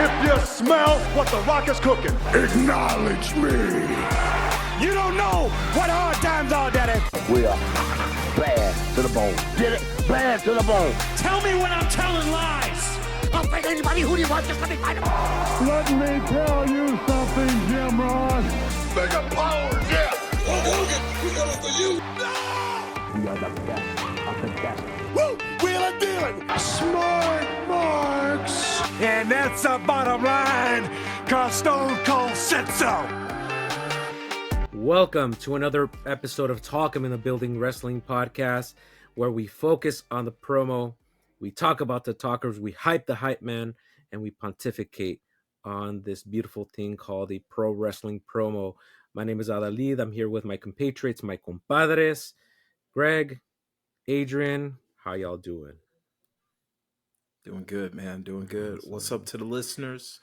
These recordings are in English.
if you smell what the Rock is cooking. Acknowledge me. You don't know what hard times are, Daddy. We are bad to the bone. Get it? Bad to the bone. Tell me when I'm telling lies. I'll fight anybody who do you want. Just let me fight him. Let me tell you something, Jim Ross. Mega power, yeah. Hogan, we coming for you. We are the best of the best. Woo! Wheeling, dealing. Smart marks. And that's the bottom line, cause Stone Cold said so. Welcome to another episode of Talk 'em in the Building Wrestling Podcast, where we focus on the promo, we talk about the talkers, we hype the hype man, and we pontificate on this beautiful thing called the pro wrestling promo. My name is Adalid. I'm here with my compatriots, my compadres, Greg, Adrian. How y'all doing? Doing good, man. Doing good. What's up to the listeners?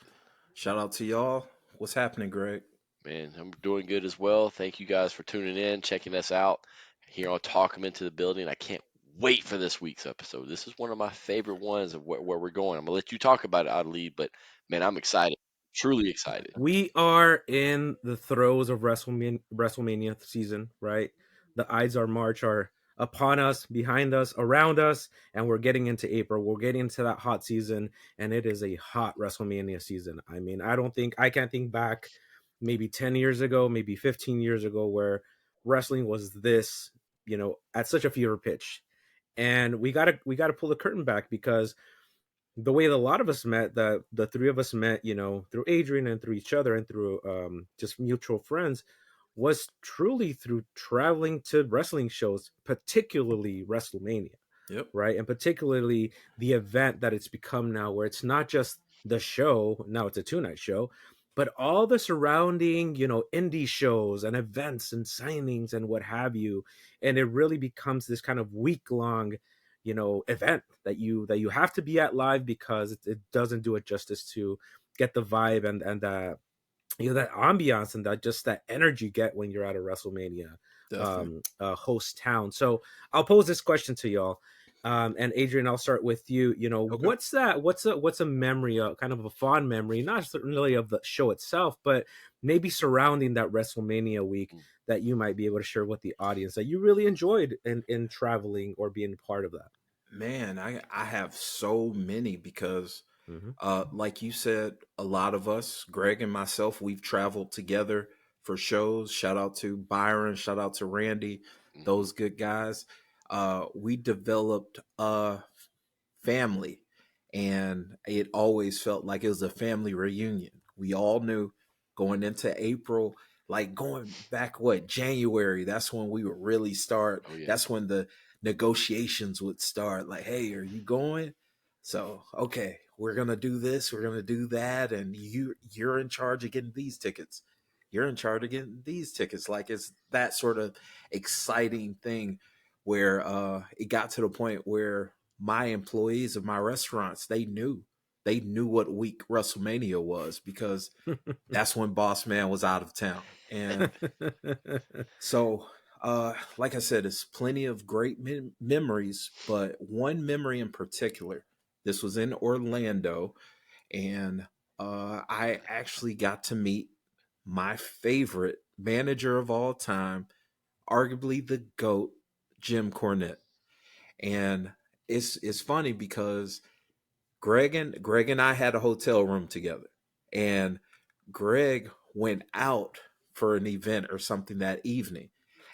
Shout out to y'all. What's happening, Greg? Man, I'm doing good as well. Thank you guys for tuning in, checking us out here on Talk 'em into the Building. I can't wait for this week's episode. This is one of my favorite ones of where we're going. I'm going to let you talk about it, Adley, but man, I'm excited. Truly excited. We are in the throes of WrestleMania season, right? The Ides of March are upon us, behind us, around us, and we're getting into April. We're getting into that hot season, and it is a hot WrestleMania season. I mean, I can't think back maybe 10 years ago, maybe 15 years ago, where wrestling was this, at such a fever pitch. And we gotta pull the curtain back, because the way that a lot of us met, the three of us met, through Adrian and through each other and through just mutual friends, was truly through traveling to wrestling shows, particularly WrestleMania. Yep. Right. And particularly the event that it's become now, where it's not just the show. Now it's a 2-night show, but all the surrounding, indie shows and events and signings and what have you. And it really becomes this kind of week-long, event that you have to be at live, because it doesn't do it justice to get the vibe and that ambiance and that energy you get when you're at a WrestleMania host town. So I'll pose this question to y'all. And Adrian, I'll start with you. Okay. What's a memory, kind of a fond memory, not certainly of the show itself, but maybe surrounding that WrestleMania week that you might be able to share with the audience that you really enjoyed in traveling or being part of that? Man, I have so many, because like you said, a lot of us, Greg and myself, we've traveled together for shows. Shout out to Byron, shout out to Randy, those good guys. We developed a family, and it always felt like it was a family reunion. We all knew going into April, like going back, January, that's when we would really start. Oh, yeah. That's when the negotiations would start. Like, hey, are you going? So, okay, we're going to do this, we're going to do that, and you're in charge of getting these tickets. You're in charge of getting these tickets. Like, it's that sort of exciting thing where it got to the point where my employees of my restaurants, they knew what week WrestleMania was, because that's when Boss Man was out of town. And so, like I said, it's plenty of great memories, but one memory in particular, this was in Orlando, and I actually got to meet my favorite manager of all time, arguably the GOAT, Jim Cornette. And it's funny because Greg and I had a hotel room together, and Greg went out for an event or something that evening.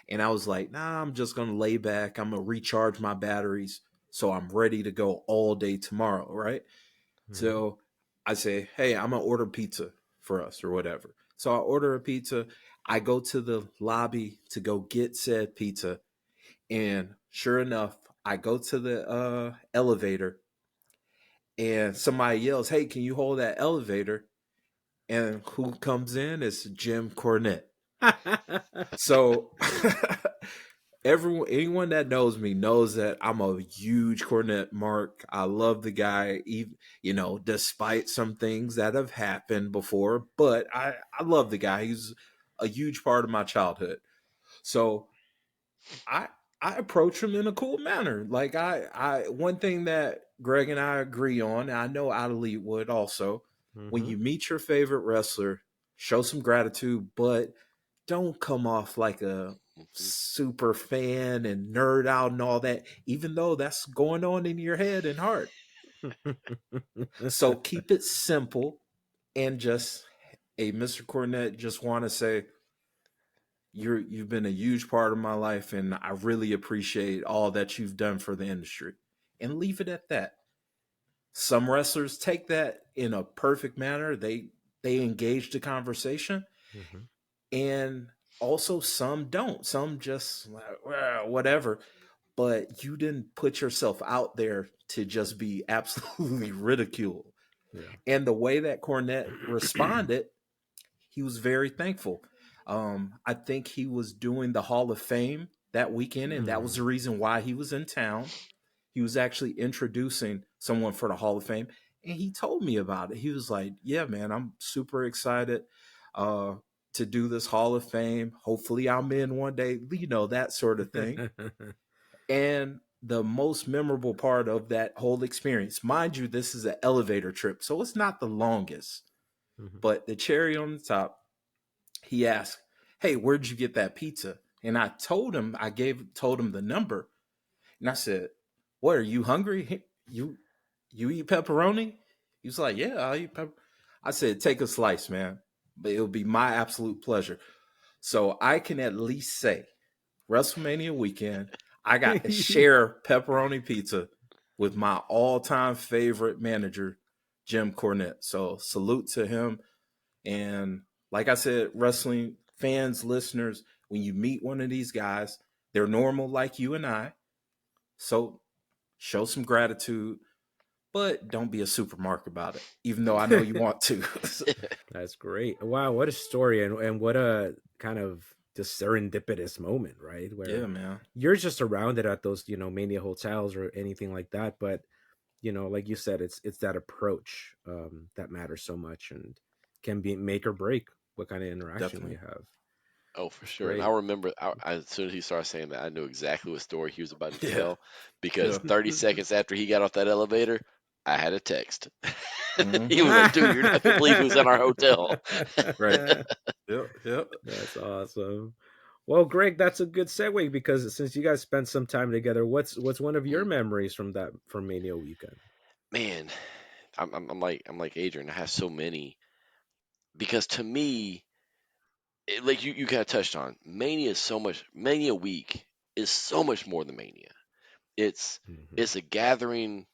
And I was like, nah, I'm just going to lay back. I'm going to recharge my batteries so I'm ready to go all day tomorrow, right? Mm-hmm. So I say, hey, I'm going to order pizza for us or whatever. So I order a pizza. I go to the lobby to go get said pizza. And sure enough, I go to the elevator, and somebody yells, hey, can you hold that elevator? And who comes in? It's Jim Cornette. So anyone that knows me knows that I'm a huge Cornette mark. I love the guy, even, despite some things that have happened before, but I love the guy. He's a huge part of my childhood. So I approach him in a cool manner. Like I one thing that Greg and I agree on, and I know Adelaide would also, when Mm-hmm. you meet your favorite wrestler, show some gratitude, but don't come off like a Mhm. super fan and nerd out and all that, even though that's going on in your head and heart. So keep it simple and just, hey, Mr. Cornette, just want to say you've been a huge part of my life, and I really appreciate all that you've done for the industry. And leave it at that. Some wrestlers take that in a perfect manner. They engage the conversation, Mhm. and also some don't. Some just like, well, whatever. But you didn't put yourself out there to just be absolutely ridiculed. Yeah. And the way that Cornette responded, he was very thankful. I think he was doing the Hall of Fame that weekend, and that was the reason why he was in town. He was actually introducing someone for the Hall of Fame, and he told me about it. He was like, "Yeah, man, I'm super excited uh, to do this Hall of Fame. Hopefully, I'm in one day. You know, that sort of thing." And the most memorable part of that whole experience, mind you, this is an elevator trip, so it's not the longest. Mhm. But the cherry on the top, he asked, "Hey, where'd you get that pizza?" And I told him, told him the number, and I said, "What, are you hungry? You eat pepperoni?" He was like, "Yeah, I'll eat pepper." I said, "Take a slice, man, but it'll be my absolute pleasure." So I can at least say, WrestleMania weekend, I got to share pepperoni pizza with my all-time favorite manager, Jim Cornette. So salute to him. And like I said, wrestling fans, listeners, when you meet one of these guys, they're normal like you and I. So show some gratitude, but don't be a supermarket about it, even though I know you want to. That's great. Wow, what a story, and what a kind of just serendipitous moment, right? Yeah, Where man. you're just around it at those, Mania hotels or anything like that, but like you said, it's that approach that matters so much and can be make or break what kind of interaction Definitely. you have. Oh, for That's sure. And I great. remember as soon as he started saying that, I knew exactly what story he was about to Yeah. tell because Yeah. 30 seconds after he got off that elevator, I had a text. He Hmm. was like, dude, you're not going to believe who's in our hotel. Right. Yep. Yep. That's awesome. Well, Greg, that's a good segue because since you guys spent some time together, what's one of your Mm. memories from Mania weekend? Man, I'm like Adrian. I have so many because to me, like you kind of touched on, Mania week is so much more than Mania. It's Hmm. it's a gathering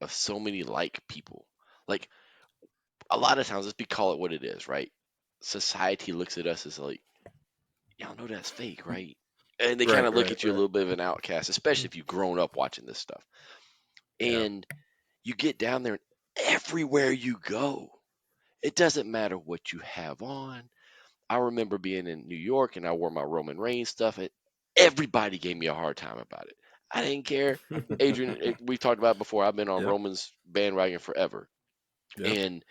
of so many like people. Like a lot of times, let's be call it what it is, right? Society looks at us as like, y'all know that's fake, right? And they kind Right. of look Right. at you a Right. little bit of an outcast, especially if you've grown up watching this stuff. Yeah. And you get down there, and everywhere you go, it doesn't matter what you have on. I remember being in New York and I wore my Roman Reigns stuff, and everybody gave me a hard time about it. I didn't care. Adrian, we talked about it before. I've been on Yep. Roman's bandwagon forever, Yep. and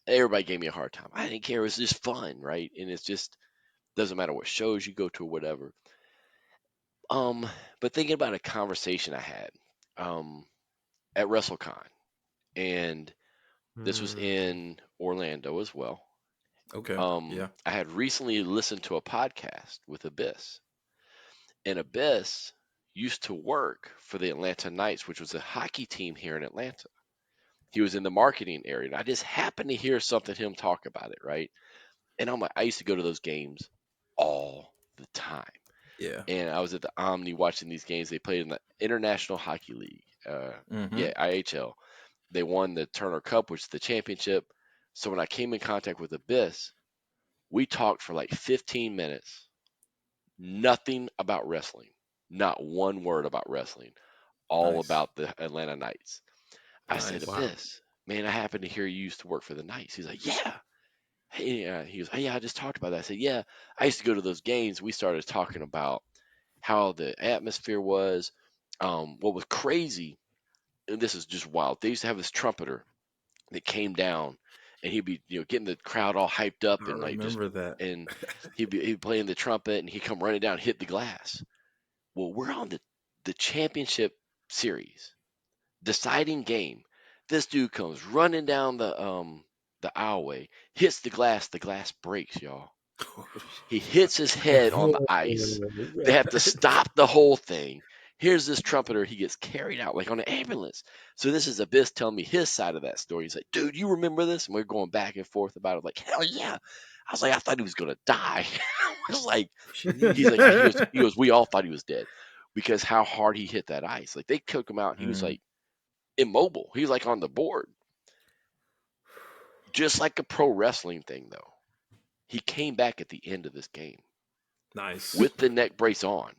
everybody gave me a hard time. I didn't care. It was just fun, right? And it's just doesn't matter what shows you go to or whatever. Um, but thinking about a conversation I had um at WrestleCon, and this was Mm. in Orlando as well. Okay. Yeah. I had recently listened to a podcast with Abyss, and Abyss used to work for the Atlanta Knights, which was a hockey team here in Atlanta. He was in the marketing area, and I just happened to hear something him talk about it, right? And I'm like, I used to go to those games all the time. Yeah. And I was at the Omni watching these games. They played in the International Hockey League, Mm-hmm. IHL. They won the Turner Cup, which is the championship. So when I came in contact with Abyss, we talked for like 15 minutes, nothing about wrestling, not one word about wrestling, all Nice. about the Atlanta Knights. I said, Nice. Wow. Abyss, man, I happen to hear you used to work for the Knights. He's like, yeah. Hey, he goes, hey, yeah, I just talked about that. I said, yeah, I used to go to those games. We started talking about how the atmosphere was. What was crazy, and this is just wild. They used to have this trumpeter that came down, and he'd be getting the crowd all hyped up I and like just remember that. and he'd be playing the trumpet and he'd come running down, hit the glass. Well, we're on the championship series deciding game. This dude comes running down the aisleway, hits the glass breaks, y'all. He hits his head on the ice. They have to stop the whole thing. Here's this trumpeter. He gets carried out like on an ambulance. So this is Abyss telling me his side of that story. He's like, dude, you remember this? And we're going back and forth about it. Like, hell yeah. I was like, I thought he was going to die. I was like, he goes, we all thought he was dead because how hard he hit that ice. Like they took him out and he was like immobile. He was like on the board. Just like a pro wrestling thing, though. He came back at the end of this game. Nice. With the neck brace on.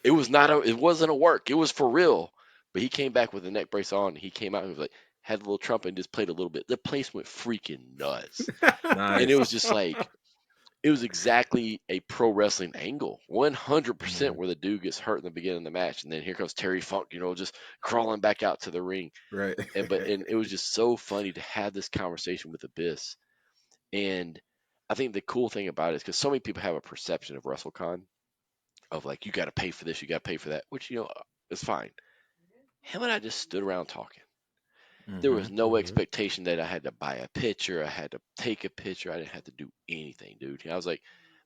It wasn't a work. It was for real. But he came back with the neck brace on. He came out and was like, had a little trumpet and just played a little bit. The place went freaking nuts. Nice. And it was just like, it was exactly a pro wrestling angle. 100% where the dude gets hurt in the beginning of the match. And then here comes Terry Funk, just crawling back out to the ring. Right. And it was just so funny to have this conversation with Abyss. And I think the cool thing about it is because so many people have a perception of WrestleCon of like, you got to pay for this, you got to pay for that, which, is fine. Him and I just stood around talking. There was no expectation that I had to buy a picture, I had to take a picture, I didn't have to do anything, dude. I was like,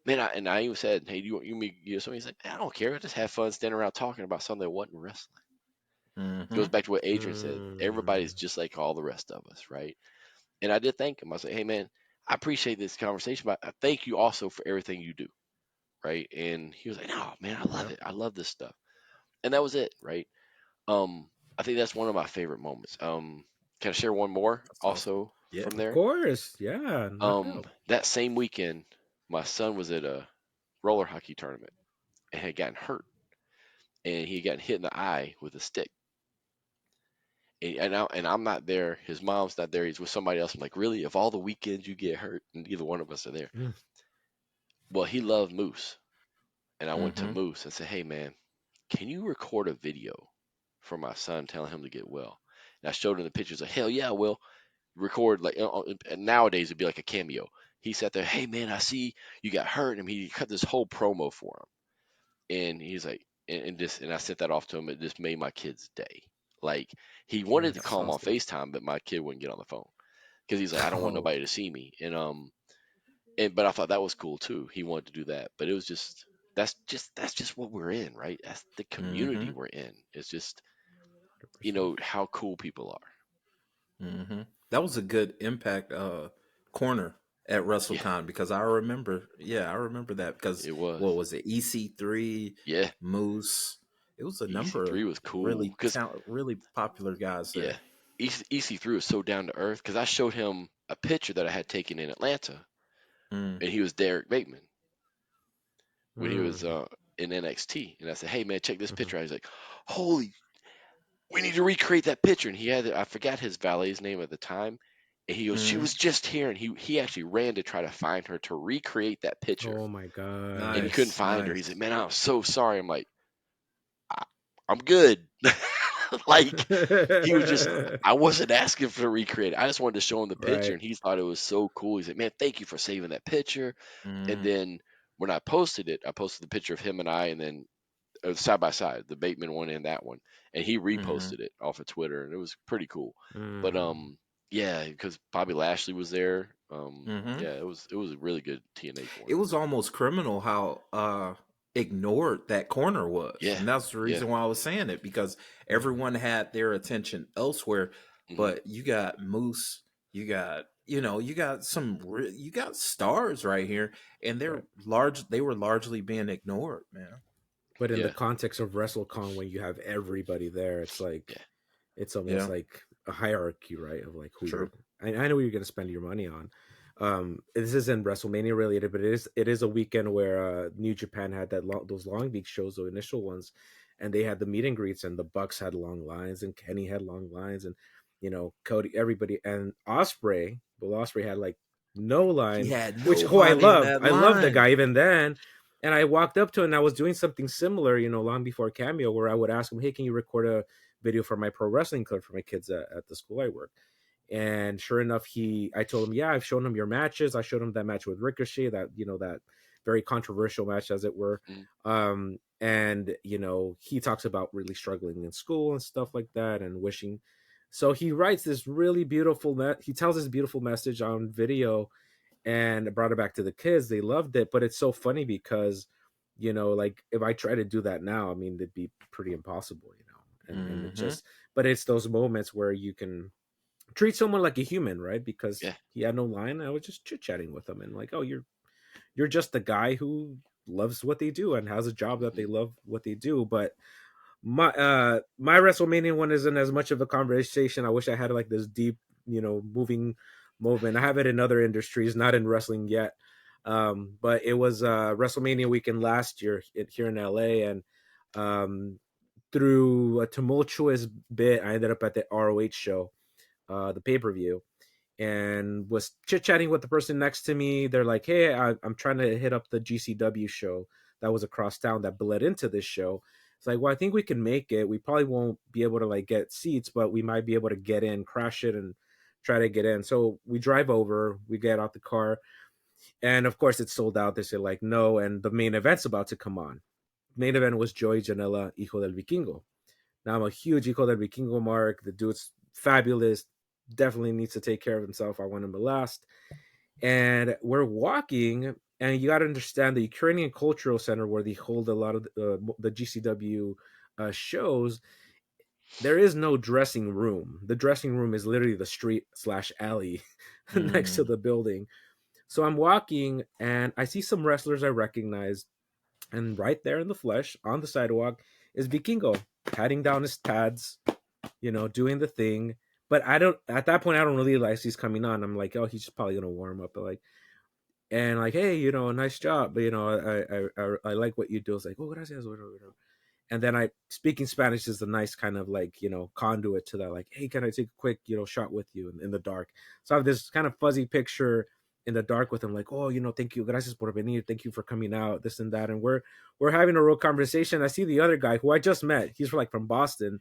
man, I even said, hey, do you want me to get something? He's like, I don't care, I just have fun standing around talking about something that wasn't wrestling. It goes back to what Adrian said. Everybody's just like all the rest of us, right? And I did thank him. I was like, hey, man, I appreciate this conversation, but I thank you also for everything you do, right? And he was like, no, man, I love it. I love this stuff. And that was it, right? I think that's one of my favorite moments. Can I share one more also from there? Of course, yeah. That same weekend, my son was at a roller hockey tournament and had gotten hurt. And he got hit in the eye with a stick. And I'm not there. His mom's not there. He's with somebody else. I'm like, really? Of all the weekends you get hurt, and neither one of us are there. Well, he loved Moose. And I went to Moose and said, hey, man, can you record a video for my son telling him to get well? And I showed him the pictures. Like, hell yeah, I will. Record, like, and nowadays it'd be like a cameo. He sat there, hey, man, I see you got hurt. And he cut this whole promo for him. And he's like, and I sent that off to him. It just made my kid's day. Like, he wanted to call him on FaceTime, but my kid wouldn't get on the phone because he's like, I don't want nobody to see me. But I thought that was cool too. He wanted to do that, but it was just that's just what we're in, right? That's the community we're in. It's just how cool people are. That was a good Impact corner at WrestleCon because I remember that because it was. What was it? EC3, yeah, Moose. It was a number EC3 of was cool. really popular guys there. Yeah, EC3 was so down to earth because I showed him a picture that I had taken in Atlanta, and he was Derek Bateman when he was in NXT, and I said, "Hey man, check this picture out." He's like, "Holy, we need to recreate that picture." And he had, I forgot his valet's name at the time, and he goes, "She was just here," and he actually ran to try to find her to recreate that picture. Oh my god! And he couldn't find her. He's like, "Man, I'm so sorry." I'm like, I'm good. Like, he was just, I wasn't asking for the recreate. I just wanted to show him the picture, and he thought it was so cool. He's like, man, thank you for saving that picture. And then when I posted the picture of him and I, and then side by side, the Bateman one and that one, and he reposted it off of Twitter, and it was pretty cool. But yeah, because Bobby Lashley was there. Yeah, it was a really good TNA corner. It was almost criminal how ignored that corner was. And that's the reason why I was saying it, because everyone had their attention elsewhere. But you got Moose, you got you got stars right here, and they were largely being ignored, man. But in the context of WrestleCon, when you have everybody there, it's like it's almost like a hierarchy, right? Of like who I know you're going to spend your money on. This isn't WrestleMania related, but it is a weekend where New Japan had those Long Beach shows, the initial ones, and they had the meet and greets, and the Bucks had long lines, and Kenny had long lines, and Cody, everybody, and Ospreay had like no line, who I loved. I loved the guy even then. And I walked up to him, and I was doing something similar, long before Cameo, where I would ask him, hey, can you record a video for my pro wrestling club for my kids at the school I work? And sure enough, I told him, yeah, I've shown him your matches. I showed him that match with Ricochet, that very controversial match, as it were. And he talks about really struggling in school and stuff like that, and wishing So he writes this really beautiful, he tells this beautiful message on video, and brought it back to the kids. They loved it, but it's so funny because, like if I try to do that now, I mean, it'd be pretty impossible, and it just, but it's those moments where you can treat someone like a human, right? Because Yeah. he had no line. I was just chit chatting with him and like, oh, you're just the guy who loves what they do and has a job that they love what they do. But my WrestleMania one isn't as much of a conversation. I wish I had like this deep, moving moment. I have it in other industries, not in wrestling yet. But it was WrestleMania weekend last year here in LA, and through a tumultuous bit, I ended up at the ROH show, the pay-per-view, and was chit-chatting with the person next to me. They're like, hey, I'm trying to hit up the GCW show that was across town that bled into this show. It's like, well, I think we can make it. We probably won't be able to like get seats, but we might be able to get in, crash it, and try to get in. So we drive over, we get out the car, and of course it's sold out. They say like no, and the main event's about to come on. Main event was Joey Janela, Hijo del Vikingo. Now I'm a huge Hijo del Vikingo mark. The dude's fabulous. Definitely needs to take care of himself. I want him to last. And we're walking, and you got to understand the Ukrainian Cultural Center, where they hold a lot of the GCW shows. There is no dressing room. The dressing room is literally the street/alley next to the building. So I'm walking, and I see some wrestlers I recognize, and right there in the flesh on the sidewalk is Vikingo, patting down his pads, doing the thing. But at that point, I don't really realize he's coming on. I'm like, oh, he's just probably gonna warm up, but like, and like, hey, nice job, but I like what you do. It's like, oh, gracias, and then speaking Spanish is a nice kind of like, conduit to that. Like, hey, can I take a quick, shot with you in the dark? So I have this kind of fuzzy picture in the dark with him, like, oh, thank you, gracias por venir, thank you for coming out, this and that, and we're having a real conversation. I see the other guy who I just met. He's from Boston.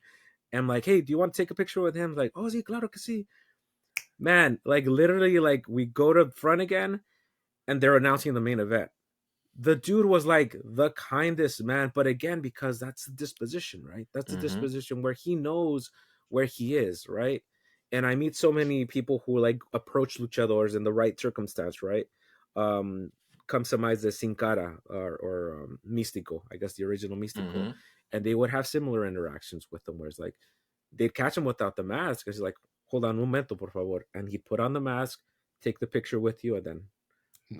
And I'm like, hey, do you want to take a picture with him? Like, oh, sí, claro que sí. Man, like literally, like we go to front again, and they're announcing the main event. The dude was like the kindest man, but again, because that's the disposition, right? That's the disposition where he knows where he is, right? And I meet so many people who like approach luchadors in the right circumstance, right? Comes to mind the Sin Cara or Místico, I guess the original Místico, and they would have similar interactions with them, where it's like they'd catch him without the mask, because he's like, hold on un momento, por favor, and he'd put on the mask, take the picture with you, and then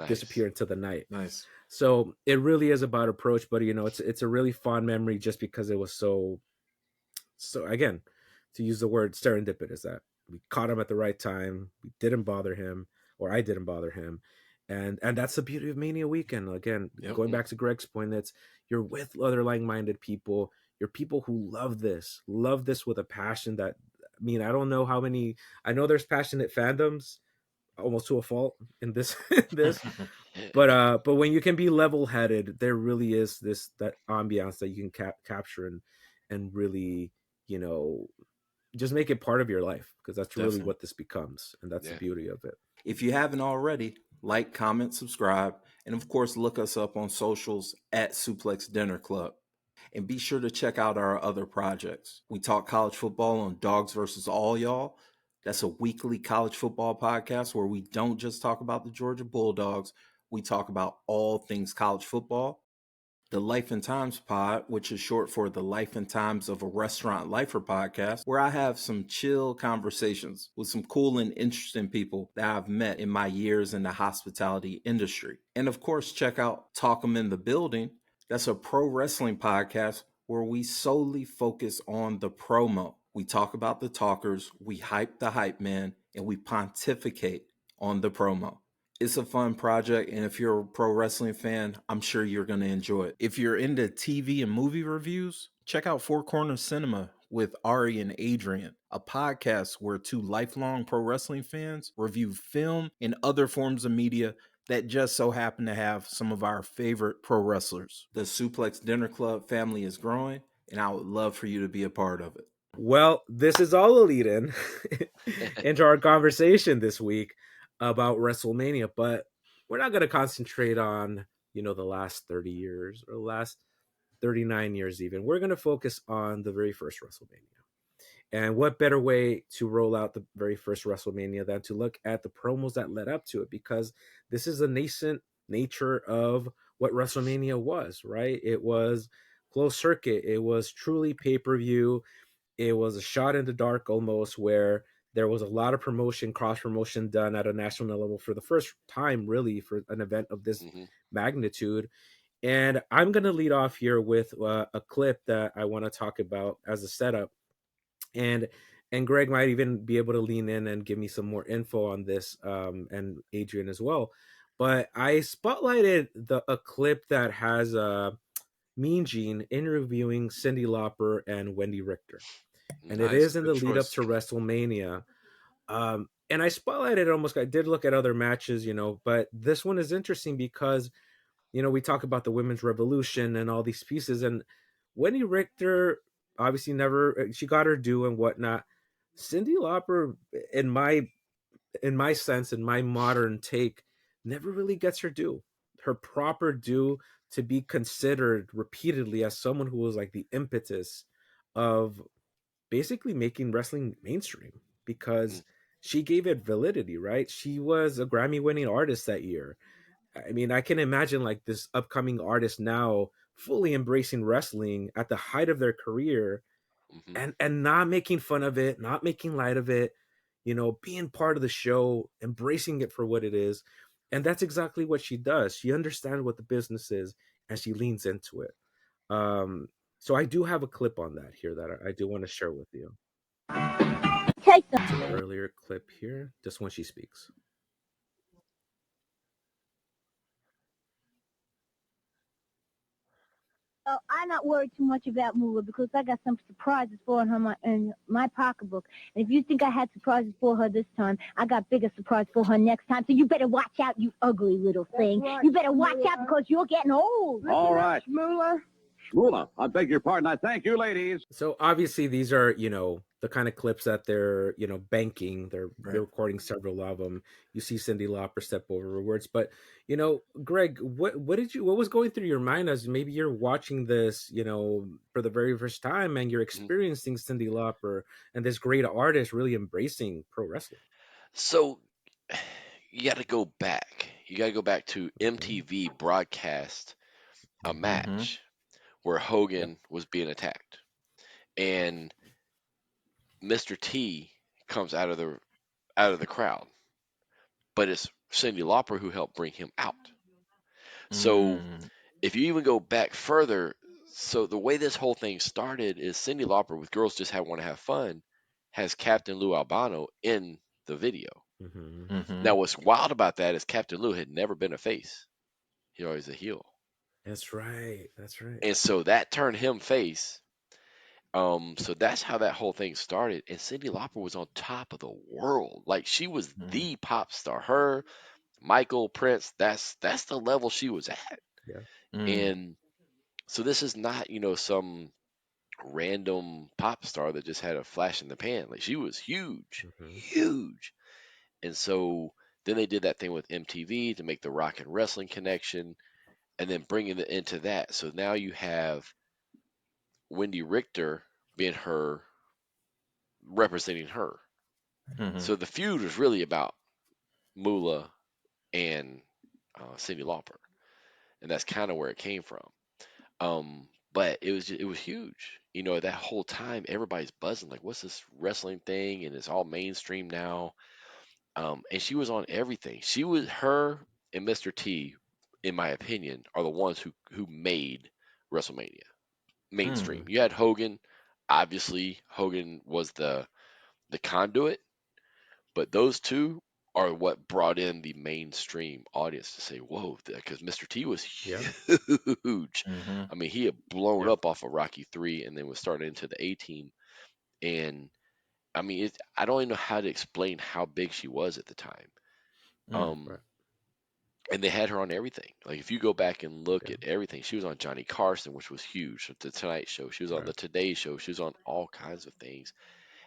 disappear into the night. Nice. So it really is about approach, but it's a really fond memory just because it was so again, to use the word serendipitous, that we caught him at the right time. We didn't bother him, or I didn't bother him. And that's the beauty of Mania weekend. Again, going back to Greg's point, that's you're with other like-minded people. You're people who love this with a passion that, I mean, I don't know how many, I know there's passionate fandoms almost to a fault in this, but when you can be level-headed, there really is that ambiance that you can capture and really, just make it part of your life, because that's really what this becomes, and that's the beauty of it. If you haven't already, like, comment, subscribe, and of course, look us up on socials at Suplex Dinner Club. And be sure to check out our other projects. We talk college football on Dogs versus All Y'all. That's a weekly college football podcast where we don't just talk about the Georgia Bulldogs. We talk about all things college football. The Life and Times pod, which is short for the Life and Times of a Restaurant Lifer podcast, where I have some chill conversations with some cool and interesting people that I've met in my years in the hospitality industry. And of course, check out Talk 'em in the Building. That's a pro wrestling podcast where we solely focus on the promo. We talk about the talkers, we hype the hype man, and we pontificate on the promo. It's a fun project, and if you're a pro wrestling fan, I'm sure you're going to enjoy it. If you're into TV and movie reviews, check out Four Corners Cinema with Ari and Adrian, a podcast where two lifelong pro wrestling fans review film and other forms of media that just so happen to have some of our favorite pro wrestlers. The Suplex Dinner Club family is growing, and I would love for you to be a part of it. Well, this is all a lead-in into our conversation this week about WrestleMania, but we're not going to concentrate on, the last 30 years or the last 39 years even. We're going to focus on the very first WrestleMania. And what better way to roll out the very first WrestleMania than to look at the promos that led up to it? Because this is the nascent nature of what WrestleMania was, right? It was closed circuit. It was truly pay-per-view. It was a shot in the dark almost, where there was a lot of promotion, cross promotion done at a national level for the first time, really, for an event of this magnitude. And I'm going to lead off here with a clip that I want to talk about as a setup. And Greg might even be able to lean in and give me some more info on this, and Adrian as well. But I spotlighted a clip that has Mean Gene interviewing Cyndi Lauper and Wendy Richter, and it Nice, is in good the lead up choice. to WrestleMania. And I spotlighted almost. I did look at other matches, but this one is interesting because we talk about the women's revolution and all these pieces, and Wendy Richter obviously never, she got her due and whatnot. Cyndi Lauper, in my sense, in my modern take, never really gets her due, her proper due, to be considered repeatedly as someone who was like the impetus of basically making wrestling mainstream, because she gave it validity, right? She was a Grammy winning artist that year. I mean, I can imagine like this upcoming artist now fully embracing wrestling at the height of their career, and not making fun of it, not making light of it, being part of the show, embracing it for what it is. And that's exactly what she does. She understands what the business is, and she leans into it. So I do have a clip on that here that I do want to share with you. It's an earlier clip here, just when she speaks. I'm not worried too much about Moolah because I got some surprises for her in my pocketbook. And if you think I had surprises for her this time, I got bigger surprises for her next time. So you better watch out, you ugly little thing. Right, you better watch out because you're getting old. All right. Moolah. Moolah, I beg your pardon. I thank you, ladies. So obviously these are, the kind of clips that they're, banking. They're recording several of them. You see Cyndi Lauper step over her words, but Greg, what was going through your mind as maybe you're watching this, for the very first time, and you're experiencing Cyndi Lauper and this great artist really embracing pro wrestling? So you got to go back. You got to go back to MTV broadcast a match where Hogan was being attacked, and Mr. T comes out of the crowd, but it's Cyndi Lauper who helped bring him out. So if you even go back further, so the way this whole thing started is Cyndi Lauper with Girls Just Want to Have Fun has Captain Lou Albano in the video. Now, what's wild about that is Captain Lou had never been a face. He always a heel. That's right. And so that turned him face. So that's how that whole thing started. And Cyndi Lauper was on top of the world. Like, she was the pop star. Her, Michael, Prince, that's the level she was at. Yeah. And so this is not, some random pop star that just had a flash in the pan. Like, she was huge, huge. And so then they did that thing with MTV to make the rock and wrestling connection, and then bringing it into that. So now you have Wendy Richter being her, representing her. So the feud was really about Moolah and Cyndi Lauper, and that's kind of where it came from. But it was huge. That whole time everybody's buzzing like, what's this wrestling thing? And it's all mainstream now. And she was on everything. Her and Mr. T, in my opinion, are the ones who made WrestleMania mainstream. You had Hogan. Obviously, Hogan was the conduit, but those two are what brought in the mainstream audience to say, "Whoa!" Because Mr. T was huge. I mean, he had blown up off of Rocky 3, and then was starting into the 18. And I mean, I don't even know how to explain how big she was at the time. And they had her on everything. Like, if you go back and look at everything, she was on Johnny Carson, which was huge. The Tonight Show. She was on the Today Show. She was on all kinds of things.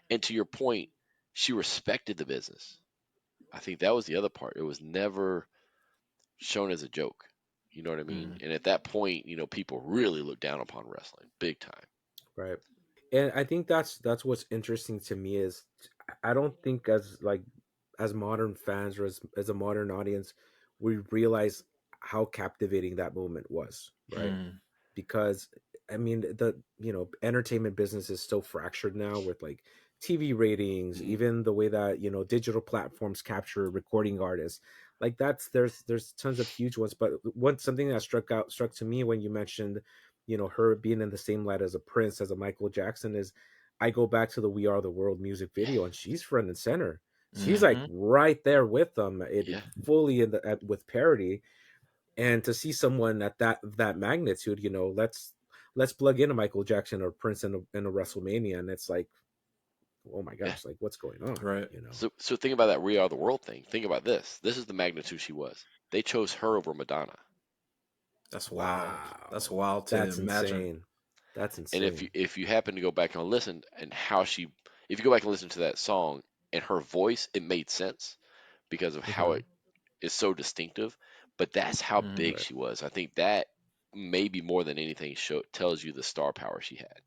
And to your point, she respected the business. I think that was the other part. It was never shown as a joke. You know what I mean? And at that point, people really looked down upon wrestling big time. Right. And I think that's what's interesting to me is I don't think as modern fans or as a modern audience we realize how captivating that moment was, right? Mm, Because I mean the entertainment business is so fractured now with like TV ratings, Mhm. even the way that digital platforms capture recording artists. Like there's tons of huge ones, but something that struck to me when you mentioned her being in the same light as a Prince, as a Michael Jackson, is I go back to the We Are the World music video and she's front and center. She's like hmm right there with them, it Yeah. fully with parody. And to see someone at that magnitude, let's plug in a Michael Jackson or Prince in a WrestleMania, and it's like, oh my Yeah. gosh, like what's going on? Right. So think about that We Are the World thing. Think about this. This is the magnitude she was. They chose her over Madonna. That's wild. That's Wow, wild to that's imagine. insane. That's And insane. if you happen to go back and listen and how she if you go back and listen to that song and her voice, it made sense because of how Hmm. it is so distinctive. But that's how Mm, big Right, she was. I think that maybe more than anything tells you the star power she had.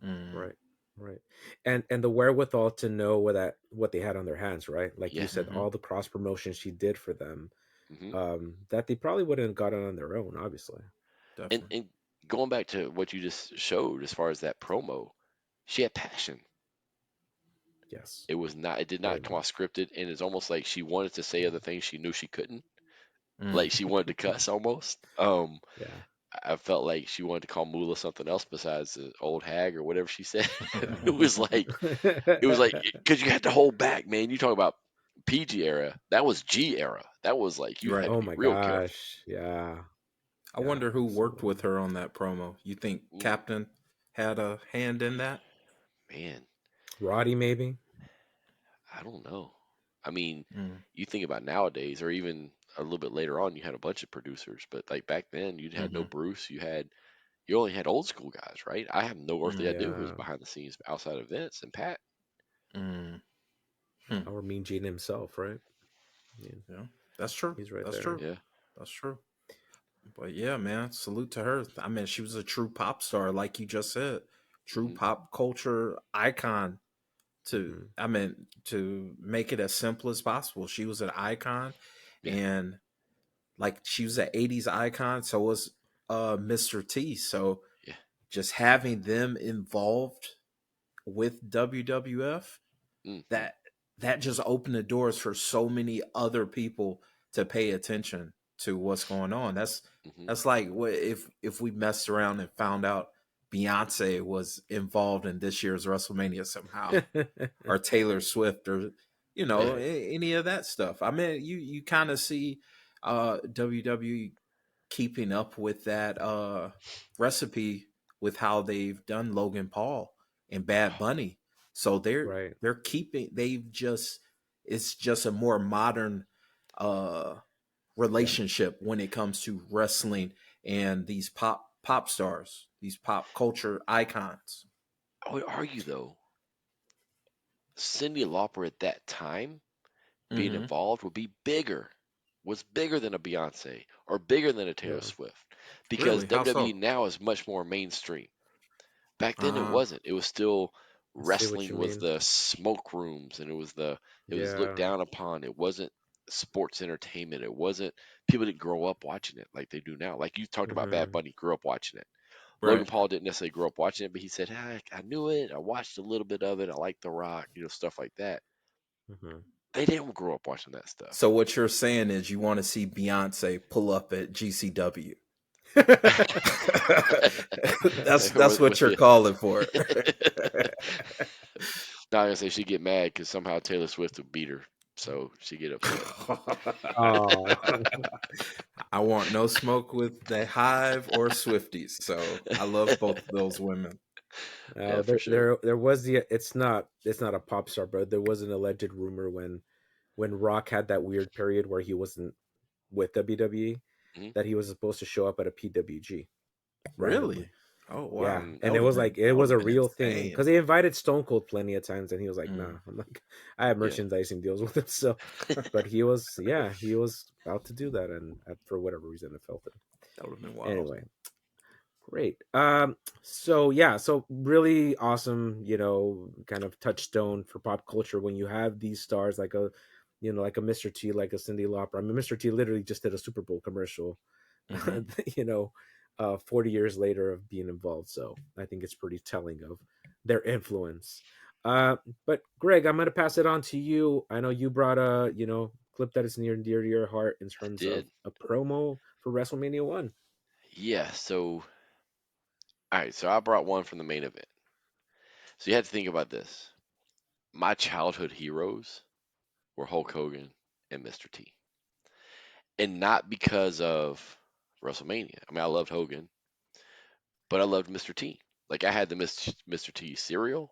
mm, right, right. And the wherewithal to know what they had on their hands, right? Like you Yeah. said, hmm all the cross promotion she did for them, hmm that they probably wouldn't have gotten on their own, obviously. Definitely. And going back to what you just showed as far as that promo, she had passion. Yes, It was not. It did very not come off much. scripted, and it's almost like she wanted to say other things she knew she couldn't. Mm. Like she wanted to cuss almost. Yeah, I felt like she wanted to call Moolah something else besides the old hag or whatever she said. yeah. It was like because you had to hold back, man. You talk about PG era. That was G era. That was like you Right. had to Oh be my real careful, gosh. Yeah. I Yeah. wonder who worked So, with her on that promo. You think mm, Captain had a hand in that? man. Roddy, maybe. I don't know. I mean, Mm. you think about nowadays, or even a little bit later on, you had a bunch of producers, but like back then, you had no hmm Bruce. You only had old school guys, right? I have no earthly Mm. idea who was Yeah. behind the scenes outside of Vince and Pat. Mm. Hmm. Or Mean Gene himself, right? I mean, Yeah, that's true. he's right That's there. true. Yeah. That's true. But yeah, man, salute to her. I mean, she was a true pop star, like you just said, true hmm pop culture icon. Hmm. I mean, to make it as simple as possible, she was an icon, Yeah. and like she was an '80s icon. So was Mr. T. So Yeah. just having them involved with WWF, hmm that that just opened the doors for so many other people to pay attention to what's going on. hmm That's like what if we messed around and found out Beyonce was involved in this year's WrestleMania somehow, or Taylor Swift, or Yeah. any of that stuff. I mean, you kind of see WWE keeping up with that recipe with how they've done Logan Paul and Bad Bunny. So Right. they're keeping they've just it's just a more modern uh Yeah. relationship when it comes to wrestling and these pop stars, these pop culture icons. I would argue though, Cyndi Lauper at that time being Mm-hmm. involved was bigger than a Beyonce or bigger than a Taylor Yeah. Swift because Really? How WWE so? now is much more mainstream. Back then it Uh wasn't. It was still I see what wrestling you was mean. the smoke rooms and it was looked Yeah. down upon. It wasn't sports entertainment. It wasn't people didn't grow up watching it like they do now. Like you talked about Bad Hmm. Bunny grew up watching it. Logan right. Paul didn't necessarily grow up watching it, but he said, I knew it. I watched a little bit of it. I like The Rock, stuff like that. Hmm. They didn't grow up watching that stuff. So what you're saying is you want to see Beyonce pull up at GCW. That's what you're Yeah. calling for. Now I'm gonna say she get mad because somehow Taylor Swift would beat her, so she get upset. Oh. I want no smoke with the Hive or Swifties. So I love both of those women. Yeah, for There, sure. there was it's not a pop star, but there was an alleged rumor when Rock had that weird period where he wasn't with WWE, hmm that he was supposed to show up at a PWG randomly. Really? Oh Yeah, wow, and it was like it that would was have a been real thing insane. because they invited Stone Cold plenty of times, and he was like, "Nah." Mm. I'm like, I have Yeah. merchandising deals with him, so. But he was about to do that, and for whatever reason, it fell through. That would have been wild. Anyway, Great. So really awesome, kind of touchstone for pop culture when you have these stars like like a Mr. T, like a Cyndi Lauper. I mean, Mr. T literally just did a Super Bowl commercial, Mm-hmm. 40 years later of being involved. So I think it's pretty telling of their influence. But Greg, I'm going to pass it on to you. I know you brought a, clip that is near and dear to your heart in I terms of did. a promo for WrestleMania 1. Yeah. So, all right. So I brought one from the main event. So you had to think about this. My childhood heroes were Hulk Hogan and Mr. T. And not because of WrestleMania. I mean, I loved Hogan, but I loved Mr. T. Like I had the Mr. T cereal.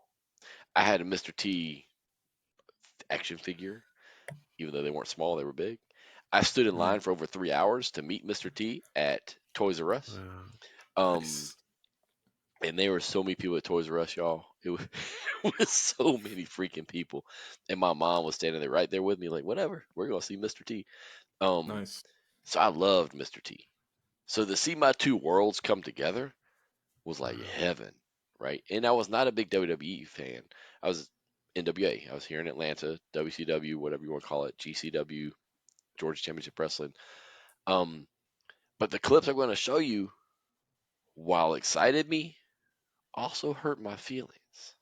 I had a Mr. T action figure, even though they weren't small, they were big. I stood in line for over 3 hours to meet Mr. T at Toys R Us. Wow. Um, Nice. and there were so many people at Toys R Us, y'all. It was, it was so many freaking people. And my mom was standing there right there with me, like, whatever, we're gonna see Mr. T. Um, Nice. so I loved Mr. T. So to see my two worlds come together was like Wow. heaven, right? And I was not a big WWE fan. I was NWA. I was here in Atlanta, WCW, whatever you want to call it, GCW, Georgia Championship Wrestling. Um, but the clips I'm going to show you, while excited me, also hurt my feelings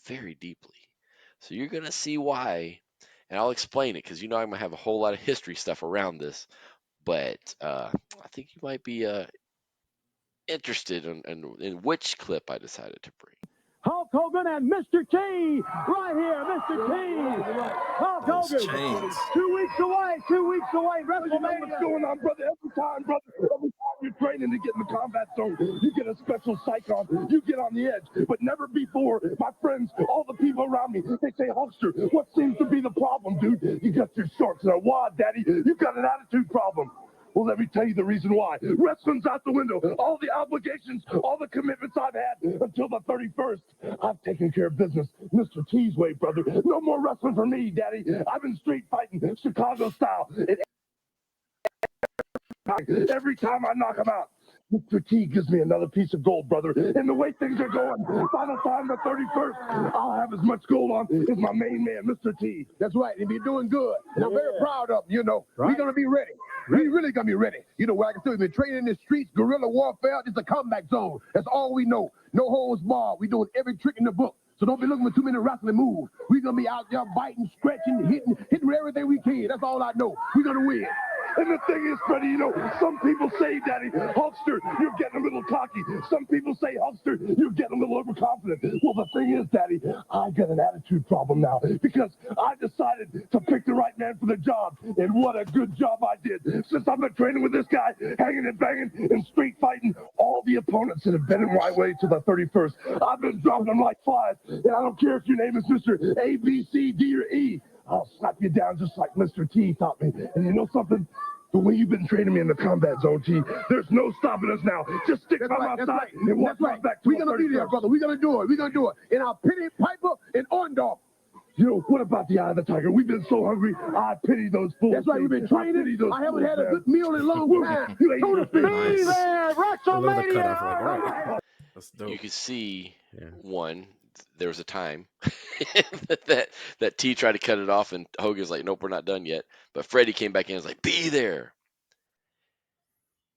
very deeply. So you're going to see why, and I'll explain it because I'm going to have a whole lot of history stuff around this. But I think you might be interested in which clip I decided to bring. Hulk Hogan and Mr. T, right here, Mr. T. Hulk Those Hogan, chains. 2 weeks away, 2 weeks away, WrestleMania. What's going on, brother? Every time you're training to get in the combat zone, you get a special psych on. You get on the edge, but never before. My friends, all the people around me, they say, Hulkster, what seems to be the problem, dude? You got your shorts in a wad, daddy. You got an attitude problem. Well, let me tell you the reason why. Wrestling's out the window. All the obligations, all the commitments I've had until the 31st. I've taken care of business Mr. T's way, brother. No more wrestling for me, daddy. I've been street fighting Chicago style. Every time I knock him out, Mr. T gives me another piece of gold, brother. And the way things are going, by the time the 31st, I'll have as much gold on as my main man, Mr. T. That's right, and you're doing good. And I'm very proud of you, Right. We're going to be ready. We really going to be ready. What I can tell you, we've been training in the streets, guerrilla warfare. It's a comeback zone. That's all we know. No holds barred. We're doing every trick in the book. So don't be looking for too many wrestling moves. We're going to be out there biting, scratching, hitting everything we can. That's all I know. We're going to win. And the thing is, Freddie, some people say, Daddy, Hulkster, you're getting a little cocky. Some people say, Hulkster, you're getting a little overconfident. Well, the thing is, Daddy, I got an attitude problem now because I decided to pick the right man for the job. And what a good job I did. Since I've been training with this guy, hanging and banging and street fighting all the opponents that have been in my way to the 31st, I've been dropping them like flies. And I don't care if your name is Mr. A, B, C, D, or E. I'll slap you down just like Mr. T taught me. And you know something? The way you've been training me in the combat zone, T, there's no stopping us now. Just stick by my side and walk right back to We're going to be there, brother. We're going to do it. We're going to do it. In our Penny Piper and Orndorff. What about the Eye of the Tiger? We've been so hungry. I pity those fools. That's right. We've been training. I haven't had a good meal in a long time. You ain't Tuna fish. Be there, I love the cutoff. Like, WrestleMania. all right. That's dope. You could see Yeah. one. There was a time that T tried to cut it off, and Hogan's like, "Nope, we're not done yet." But Freddie came back in and was like, "Be there."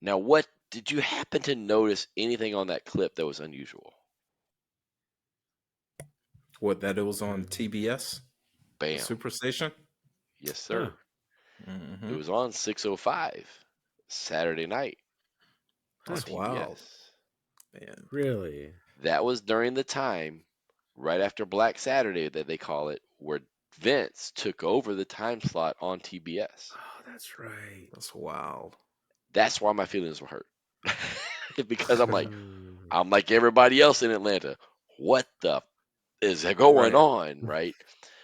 Now, what did you happen to notice anything on that clip that was unusual? What, that it was on TBS? Bam. Superstation? Yes, sir. Mm-hmm. It was on 6:05 Saturday night. That's on wild. TBS. Man. Really? That was during the time, right after Black Saturday, that they call it, where Vince took over the time slot on TBS. Oh, that's right. That's wild. That's why my feelings were hurt. Because I'm like everybody else in Atlanta. What the is going on, right?